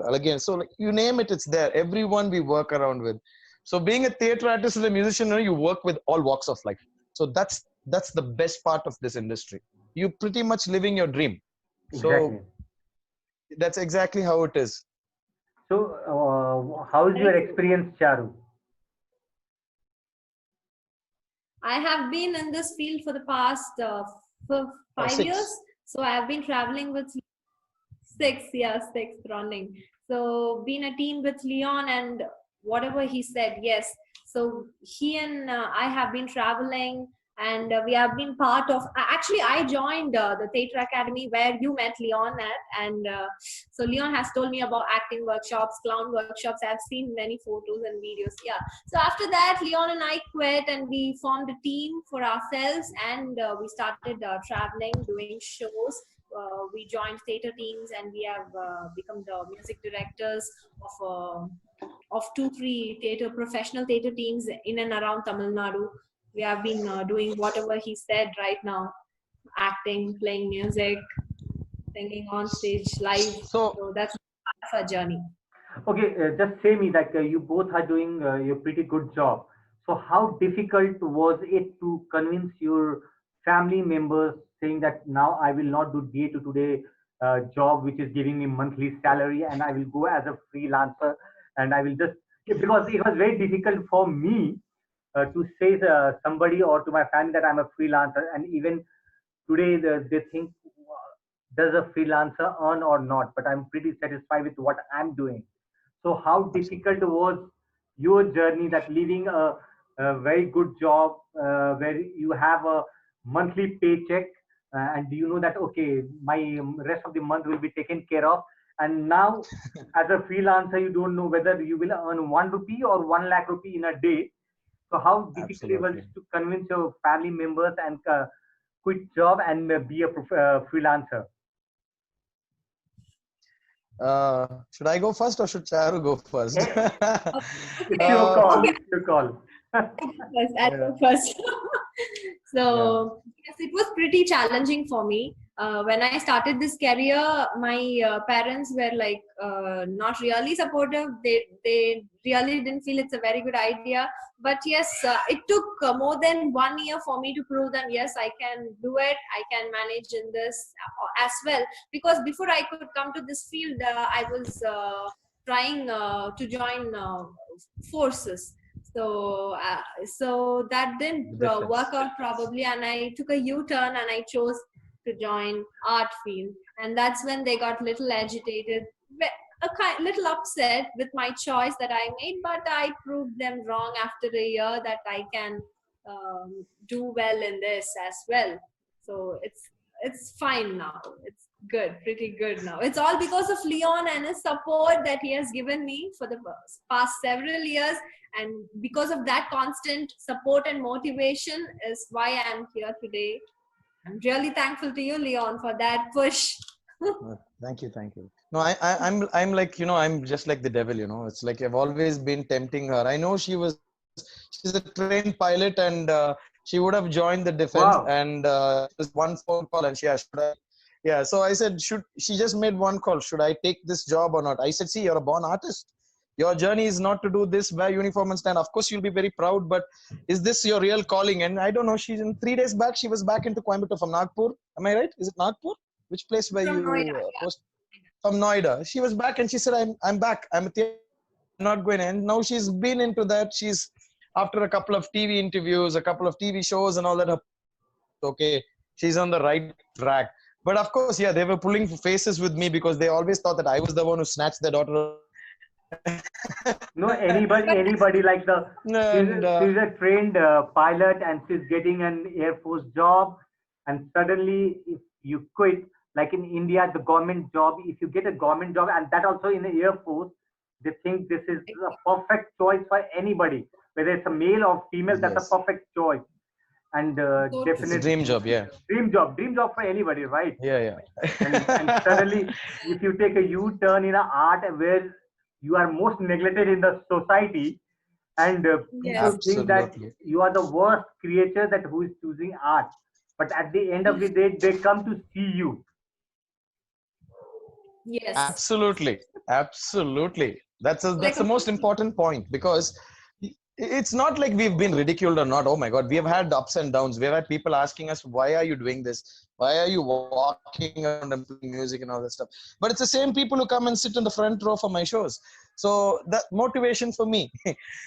Again, so like, you name it, it's there. Everyone we work around with. So being a theater artist and a musician, you know, you work with all walks of life. So that's the best part of this industry. You pretty much living your dream. So Exactly. that's exactly how it is. So, how is your Very good. experience, Charu? I have been in this field for the past for 5 years. 6. So I have been traveling with 6 years, 6 running. So being a team with Leon and whatever he said, yes. So he and I have been traveling, and we have been part of. Actually, I joined the theatre academy where you met Leon at, and so Leon has told me about acting workshops, clown workshops. I've seen many photos and videos. Yeah. So after that, Leon and I quit, and we formed a team for ourselves, and we started traveling, doing shows. We joined theater teams, and we have become the music directors of 2 3 theater professional theater teams in and around Tamil Nadu. We have been doing whatever he said right now, acting, playing music, singing on stage live. So So that's part of our journey. Okay, just say me that you both are doing a pretty good job. So, how difficult was it to convince your family members saying that now I will not do day to day job which is giving me monthly salary and I will go as a freelancer and I will just because it was very difficult for me to say somebody or to my family that I'm a freelancer, and even today they think does a freelancer earn or not, but I'm pretty satisfied with what I'm doing. So how difficult was your journey that leaving a very good job where you have a monthly paycheck and you know that okay my rest of the month will be taken care of, and now as a freelancer you don't know whether you will earn 1 rupee or 1 lakh rupee in a day. So how difficult it was absolutely. to convince your family members and quit job and be a freelancer? Should I go first or should Charu go first? Eh, it's Okay, your call. okay. It's your call. First, I'll Yeah, go first. yeah. So yes, it was pretty challenging for me. When I started this career, my parents were like not really supportive. They really didn't feel it's a very good idea. But yes, it took more than 1 year for me to prove them. Yes, I can do it. I can manage in this as well. Because before I could come to this field, I was trying to join forces. So so that didn't The work difference. out probably, and I took a U-turn and I chose to join art field, and that's when they got little agitated, little upset with my choice that I made, but I proved them wrong after a year that I can do well in this as well. So it's fine now. It's good, pretty good now. It's all because of Leon and his support that he has given me for the past several years, and because of that constant support and motivation is why I'm here today. I'm really thankful to you, Leon, for that push. Thank you, thank you. No, I'm like, I'm just like the devil, It's like I've always been tempting her. I know she's a trained pilot, and she would have joined the defense, Wow. and just one phone call, and yeah. So I said, she just made one call. Should I take this job or not? I said, see, you're a born artist. Your journey is not to do this, wear uniform and stand. Of course, you'll be very proud, but is this your real calling? And I don't know. She's in 3 days back. She was back into Coimbatore from Nagpur. Am I right? Is it Nagpur? Which place where From Noida. you post from Noida? She was back and she said, I'm back. I'm not going. And now she's been into that. She's after a couple of TV interviews, a couple of TV shows, and all that. Okay, she's on the right track. But of course, yeah, they were pulling faces with me because they always thought that I was the one who snatched their daughter. No, anybody like the And she's a trained pilot and she's getting an Air Force job, and suddenly if you quit, like in India, the government job, if you get a government job and that also in the Air Force, they think this is a perfect choice for anybody, whether it's a male or female, that's a yes, perfect choice. And So it's a true. dream job. Yeah, dream job for anybody, right? yeah, And yeah. suddenly if you take a U-turn in a art where you are most neglected in the society, and Yes. people think that Absolutely. you are the worst creature that who is choosing art, but at the end of the day they come to see you. Yes. Absolutely, absolutely. Like That's the a most important point, because it's not like we've been ridiculed or not. Oh my God, we have had ups and downs. We've had people asking us, "Why are you doing this? Why are you walking around and playing music and all that stuff?" But it's the same people who come and sit in the front row for my shows. So that motivation for me.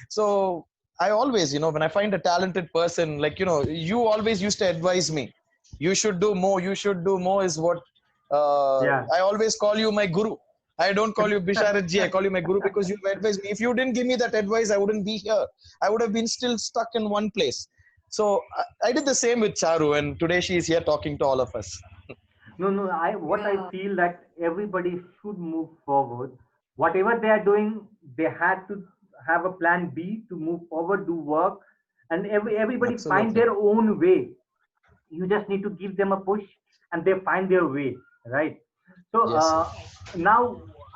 So I always, when I find a talented person, like, you always used to advise me, you should do more, you should do more is what Yeah. I always call you my guru. I don't call you Bisharad ji, I call you my guru because you've advised me. If you didn't give me that advice, I wouldn't be here. I would have been still stuck in one place. So I did the same with Charu, and today she is here talking to all of us. No, no. What I Yeah. feel that everybody should move forward. Whatever they are doing, they had to have a plan B to move forward, do work, and everybody find Absolutely. their own way. You just need to give them a push, and they find their way, right? So Yes. now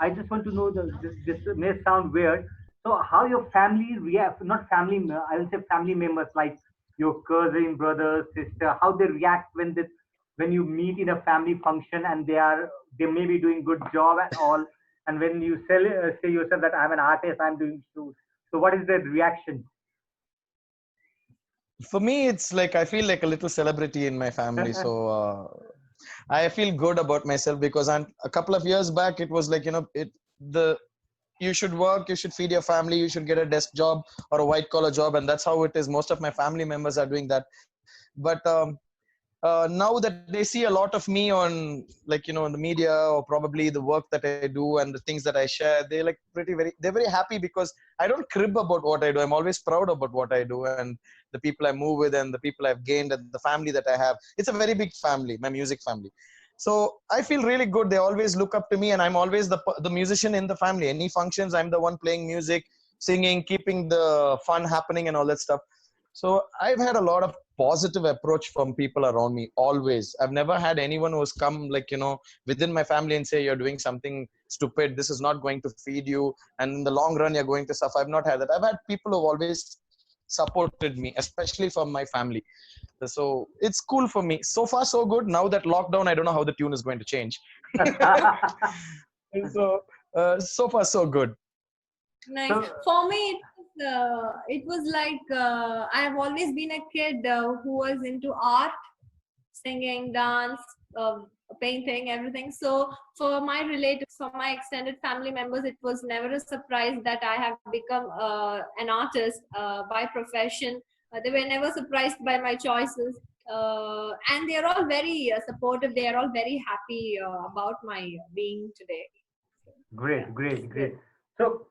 I just want to know this may sound weird. So how your family react? Not family, I will say family members like your cousin, brother, sister. How they react when you meet in a family function and they may be doing good job and all, and when you say yourself that I'm an artist, I'm doing shoes. So what is the reaction? For me, it's like I feel like a little celebrity in my family. So I feel good about myself because a couple of years back, it was like, the you should work, you should feed your family, you should get a desk job or a white collar job, and that's how it is. Most of my family members are doing that. But now that they see a lot of me on, like, in the media, or probably the work that I do and the things that I share, they like they're very happy because I don't crib about what I do. I'm always proud about what I do and the people I move with and the people I've gained and the family that I have. It's a very big family, my music family. So I feel really good. They always look up to me, and I'm always the musician in the family. Any functions, I'm the one playing music, singing, keeping the fun happening and all that stuff. So I've had a lot of positive approach from people around me always. I've never had anyone who's come, like, within my family and say, you're doing something stupid, this is not going to feed you, and in the long run you're going to suffer. I've not had that. I've had people who've always supported me, especially from my family. So it's cool for me. So far so good. Now that lockdown, I don't know how the tune is going to change. So so far so good. Nice. So For me, it was like I have always been a kid who was into art, singing, dance, painting, everything. So for my relatives, for my extended family members, it was never a surprise that I have become an artist by profession. They were never surprised by my choices. And they are all very supportive. They are all very happy about my being today. So, yeah, great, it's great, good. great. So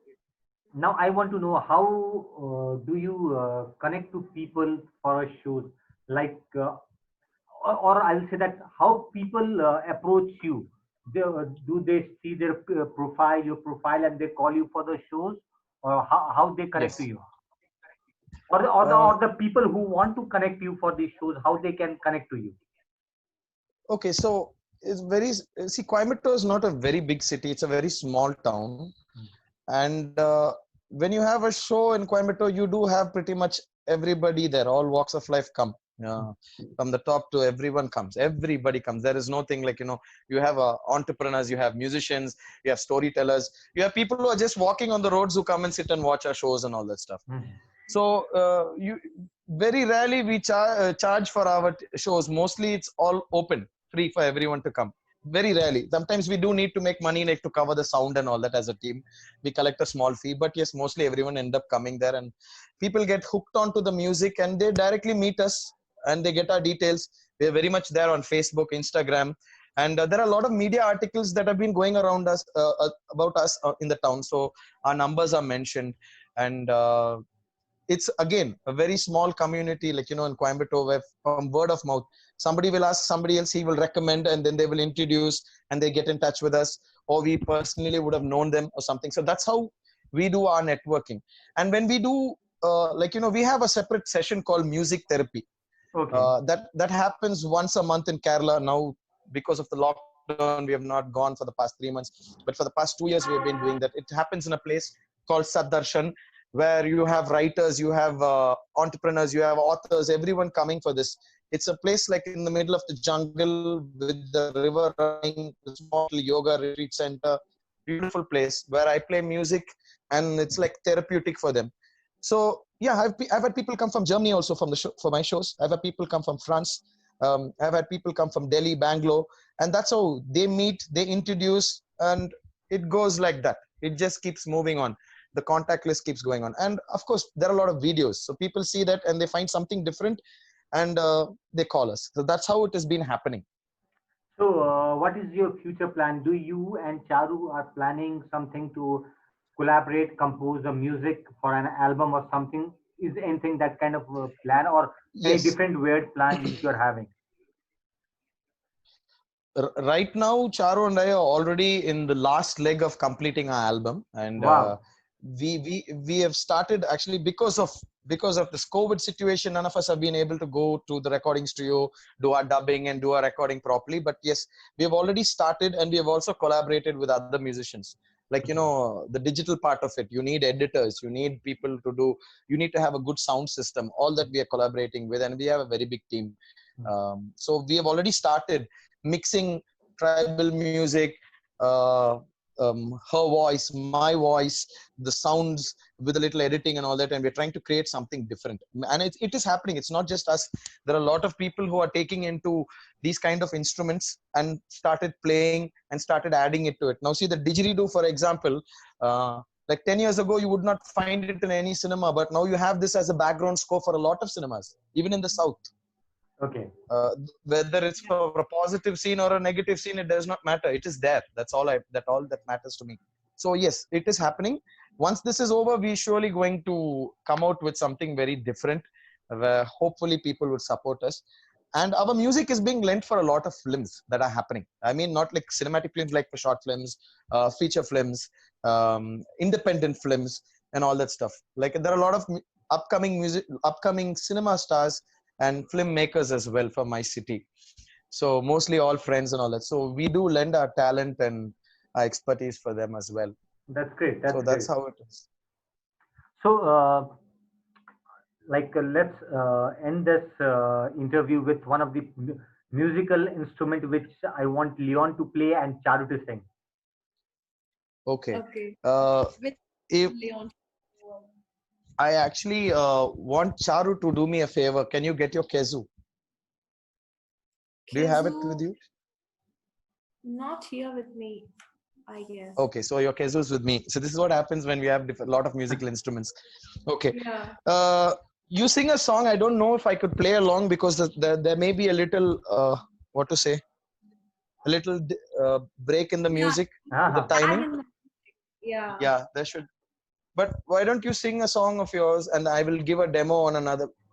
now I want to know how do you connect to people for a shows, like or I'll say that how people approach you. Do they see their profile, your profile, and they call you for the shows, or how they connect to Yes. you, or Um, the people who want to connect you for these shows, how they can connect to you? okay, so it's very, see, Coimbatore is not a very big city. It's a very small town. And when you have a show in Coimbatore, you do have pretty much everybody there. All walks of life come. Uh, from the top to everyone comes. Everybody comes. There is nothing like, you have entrepreneurs, you have musicians, you have storytellers, you have people who are just walking on the roads who come and sit and watch our shows and all that stuff. Mhm. So you very rarely we charge for our shows. Mostly it's all open, free for everyone to come. Very rarely. Sometimes we do need to make money, like to cover the sound and all that. As a team, we collect a small fee. But yes, mostly everyone end up coming there, and people get hooked onto the music, and they directly meet us and they get our details. We're very much there on Facebook, Instagram, and there are a lot of media articles that have been going around us about us in the town. So our numbers are mentioned, and it's again a very small community, like, in Coimbatore, where from word of mouth, somebody will ask somebody else, he will recommend, and then they will introduce and they get in touch with us, or we personally would have known them or something. So that's how we do our networking. And when we do we have a separate session called music therapy, Okay. that happens once a month in Kerala. Now, because of the lockdown, we have not gone for the past 3 months, but for the past 2 years we have been doing that. It happens in a place called Saddarshan, where you have writers, you have entrepreneurs, you have authors, everyone coming for this. It's a place like in the middle of the jungle with the river running, a small yoga retreat center, beautiful place where I play music, and it's like therapeutic for them. So yeah, I've had people come from Germany also from the show, for my shows. I've had people come from France. I've had people come from Delhi, Bangalore, and that's how they meet, they introduce, and it goes like that. it just keeps moving on. The contact list keeps going on. And of course, there are a lot of videos. So people see that and they find something different, and they call us. So that's how it has been happening. So, what is your future plan? Do you and Charu are planning something to collaborate, compose a music for an album or something? Is anything that kind of plan or any Yes. different weird plan which you're having? Right now, Charu and I are already in the last leg of completing our album, and Wow. we have started actually because of this COVID situation. None of us have been able to go to the recording studio, do our dubbing and do our recording properly. But yes, we have already started, and we have also collaborated with other musicians. Like, you know, the digital part of it, you need editors, you need people to do, you need to have a good sound system, all that we are collaborating with, and we have a very big team. So we have already started mixing tribal music, uh, her voice, my voice, the sounds, with a little editing and all that, and we're trying to create something different. And it is happening. It's not just us. There are a lot of people who are taking into these kind of instruments and started playing and started adding it to it. Now see the didgeridoo, for example, like 10 years ago you would not find it in any cinema, but now you have this as a background score for a lot of cinemas, even in the south. Okay. Whether it's for a positive scene or a negative scene, it does not matter. It is there. That's all that matters to me. So yes, it is happening. Once this is over, we surely going to come out with something very different, where hopefully people would support us. And our music is being lent for a lot of films that are happening. I mean, not like cinematic films, like for short films, feature films, independent films, and all that stuff. Like there are a lot of upcoming cinema stars and filmmakers as well from my city. So mostly all friends and all that. So we do lend our talent and our expertise for them as well. That's great. So That's that's great. how it is. So, let's end this interview with one of the musical instrument which I want Leon to play and Charu to sing. Okay. Okay. With If Leon. I actually want Charu to do me a favor, can you get your kazoo? Do you have it with Kazoo, you? not here with me, I guess. Okay, so your kazoo is with me. So this is what happens when we have a lot of musical instruments. Okay. Yeah. You sing a song. I don't know if I could play along because there may be a little, what to say, a little break in the Yeah. music, the Uh-huh. timing. Yeah. Yeah, there should. But why don't you sing a song of yours, and I will give a demo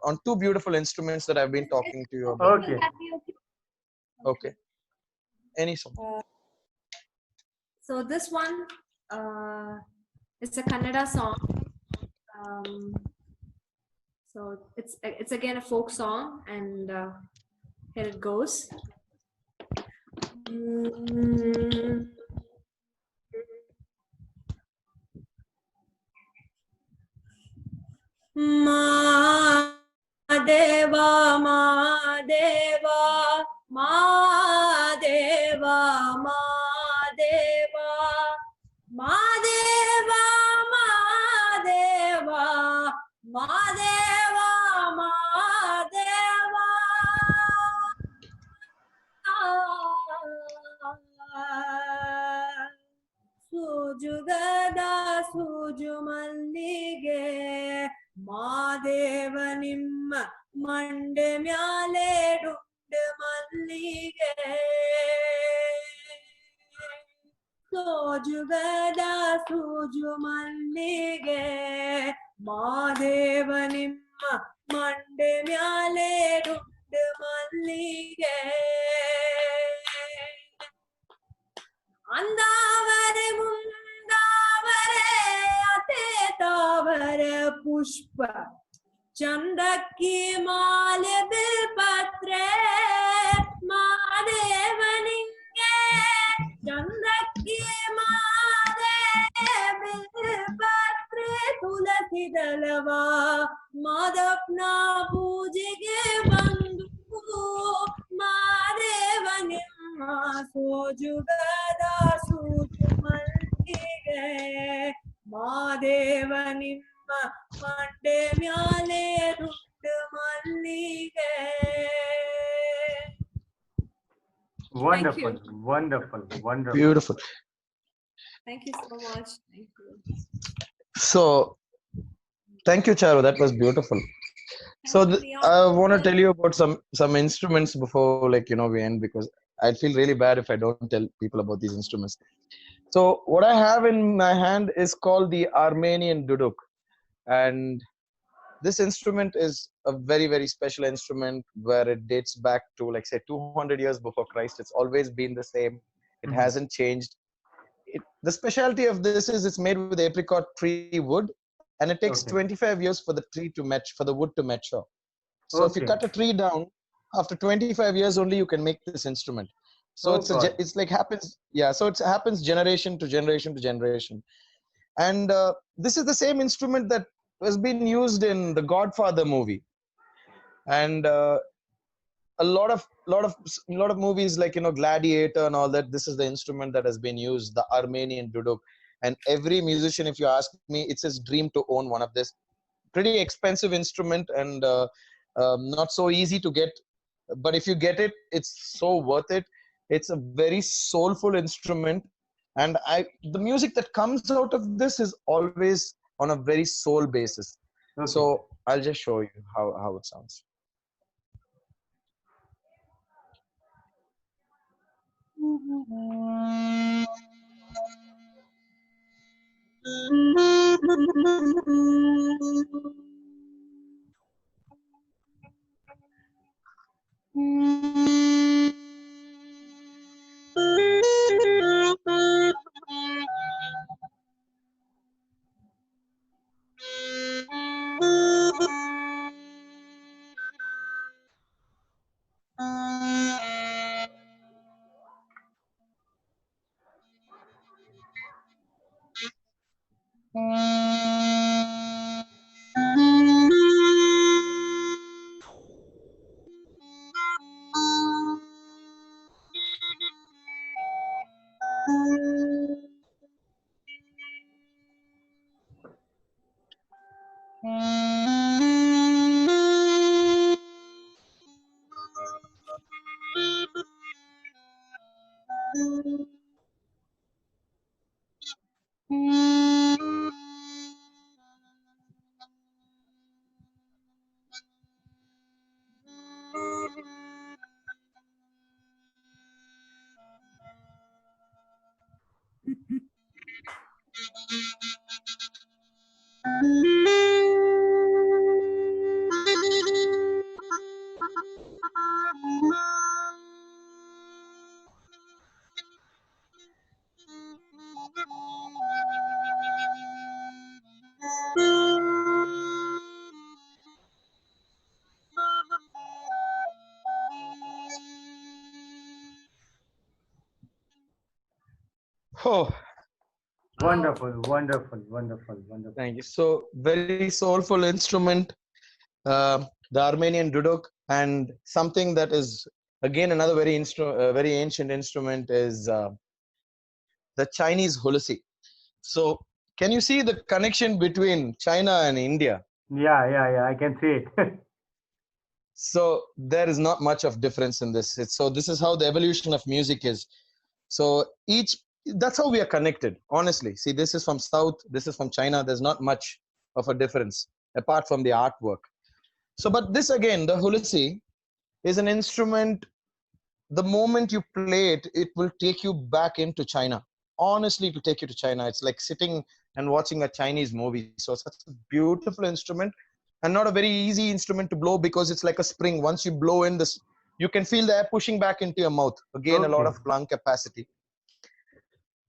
on two beautiful instruments that I've been talking to you about. Okay. Will that be okay? Okay. Any song. So this one, it's a Kannada song. So it's again a folk song, and here it goes. Madeva, Madeva, Madeva, Madeva, Madeva, Madeva, Madeva, Madeva. ಸೂಜುಗದ ಸೂಜು ಮಲ್ಲಿಗೆ ಮಾದೇವ ನಿಮ್ಮ ಮಂಡೆ ಮ್ಯಾಲೆ ಡುಂಡು ಮಲ್ಲಿಗೆ ಸೋಜುಗದ ಸೂಜು ಮಲ್ಲಿಗೆ ಮಾದೇವ ನಿಮ್ಮ ಮಂಡೆ ಮ್ಯಾಲೆ ಡುಂಡು ಮಲ್ಲಿಗೆ ಅಂದಾವರೆ ಮುಂದಾವರೆ ಅತೆ ತಾವರೆ ಪುಷ್ಪ ಚಂದಕ್ಕಿ ಮಾಲೆ ಬಿಲ್ಪತ್ರೆ ಮಾದೇವನಿಂಗೆ ಚಂದಕ್ಕಿ ಮಾಲೆ ಬಿಲ್ಪತ್ರೆ ತುಳಸಿ ದಳವ ಮಾದಪ್ಪನ ಪೂಜೆಗೆ ಬಂದು ಮಾದೇವ ನಿಮ್ಮ ಸೋಜುಗದ ಸೂಜು ಮಲ್ಲಿಗೆ ಮಾದೇವ ನಿಮ್ಮ ಮಂಡೆ ಮ್ಯಾಲೆ ದುಡ್ಡು ಮಲ್ಲಿಗೆ. Wonderful, wonderful, wonderful. Beautiful. Thank you so much. Thank you. So thank you, Charu. That was beautiful. So Thank you, Leon. I want to tell you about some instruments before, like, we end, because I'd feel really bad if I don't tell people about these instruments. So what I have in my hand is called the Armenian duduk, and this instrument is a very, very special instrument where it dates back to, like, say, 200 years before Christ. It's always been the same. It Mhm. hasn't changed. The specialty of this is it's made with apricot tree wood, and it takes Okay. 25 years for the tree to match, for the wood to mature. So if you Okay. cut a tree down, after 25 years only you can make this instrument. So Oh God. it's like happens, yeah. So it happens generation to generation to generation, and this is the same instrument that has been used in the Godfather movie, and a lot of movies, like, Gladiator and all that. This is the instrument that has been used, the Armenian duduk, and every musician, if you ask me, it's his dream to own one of this. Pretty expensive instrument, and not so easy to get, but if you get it, it's so worth it. It's a very soulful instrument, and the music that comes out of this is always on a very soul basis. So Okay. I'll just show you how it sounds. Oh, Wow. Wonderful. Wonderful. Wonderful. Wonderful. thank you. So very soulful instrument, the Armenian duduk, and something that is, again, another very ancient instrument is the Chinese hulasi. So can you see the connection between China and India? Yeah. Yeah. Yeah. I can see it. So there is not much of difference in this. So this is how the evolution of music is. So that's how we are connected. Honestly, see, this is from South, this is from China. There's not much of a difference apart from the artwork. So, but this again, the hulasi is an instrument. The moment you play it, it will take you back into China. Honestly, it will take you to China. It's like sitting and watching a Chinese movie. So it's such a beautiful instrument, and not a very easy instrument to blow, because it's like a spring. Once you blow in this, you can feel the air pushing back into your mouth. Again, a lot Okay. of lung capacity,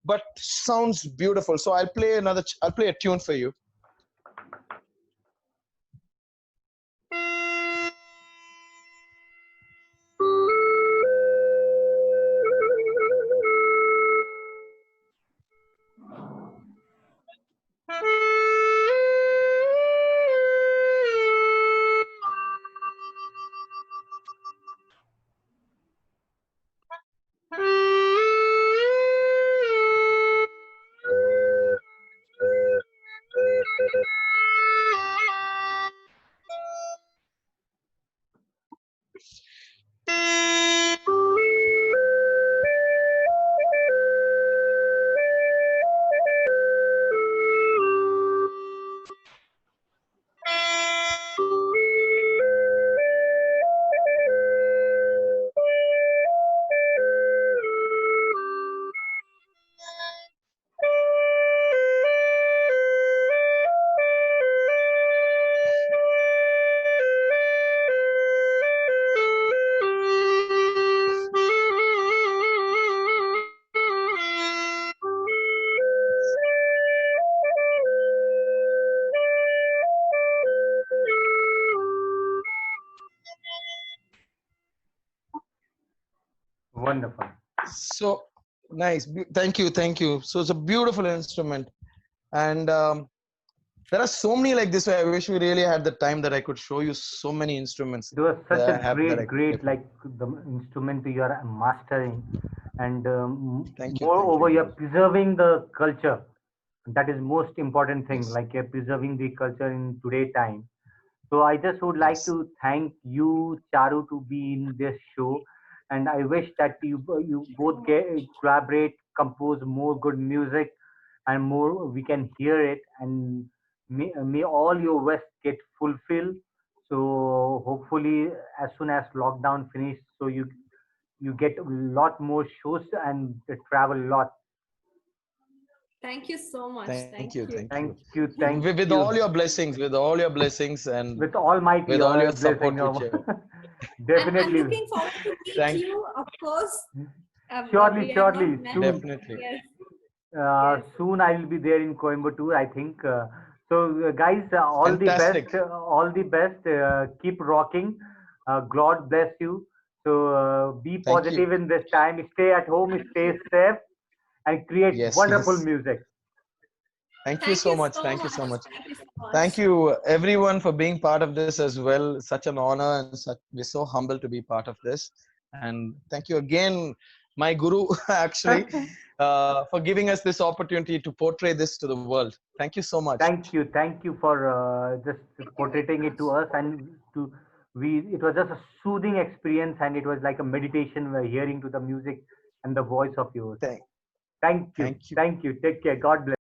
but sounds beautiful. So I'll play a tune for you. Wonderful. So nice. Thank you. So it's a beautiful instrument, and there are so many like this. I wish we really had the time that I could show you so many instruments It was that such a I have that I could great, play. like the instrument you are mastering, and Thank moreover, you. you're preserving the culture. That is most important thing. Yes, Like you're preserving the culture in today time. So I just would like yes, to thank you, Charu, to be in this show, and I wish that you Thank you both so get much. collaborate, compose more good music, and more we can hear it, and may all your wish get fulfilled. So hopefully, as soon as lockdown finish, so you get a lot more shows and travel a lot. Thank you so much. thank Thank you, you. thank you. Thank With all you. your blessings, with all your blessings, and With Almighty with all your blessing support, of whichever. I'm definitely. looking forward to meet Thank, you, of course. Surely, We have not surely. met. Soon, definitely. Yes, yes. soon I will be there in Coimbatore, I think. So, guys, all the best. Fantastic. All the best. Keep rocking. God bless you. So, be Thank you. positive in this time. Stay at home. Stay safe, and create Yes, wonderful yes. music. Thank you Thank so you much. so Thank you much. so much. Thank you so much. Thank you, everyone, for being part of this as well. Such an honor, and we're so humble to be part of this. And thank you again, my guru, actually, for giving us this opportunity to portray this to the world. Thank you so much. Thank you for just Thank you very portraying it much. to us, and to we. It was just a soothing experience, and it was like a meditation. We're hearing to the music and the voice of yours. Thank, Thank you. thank you. Thank you. Take care. God bless.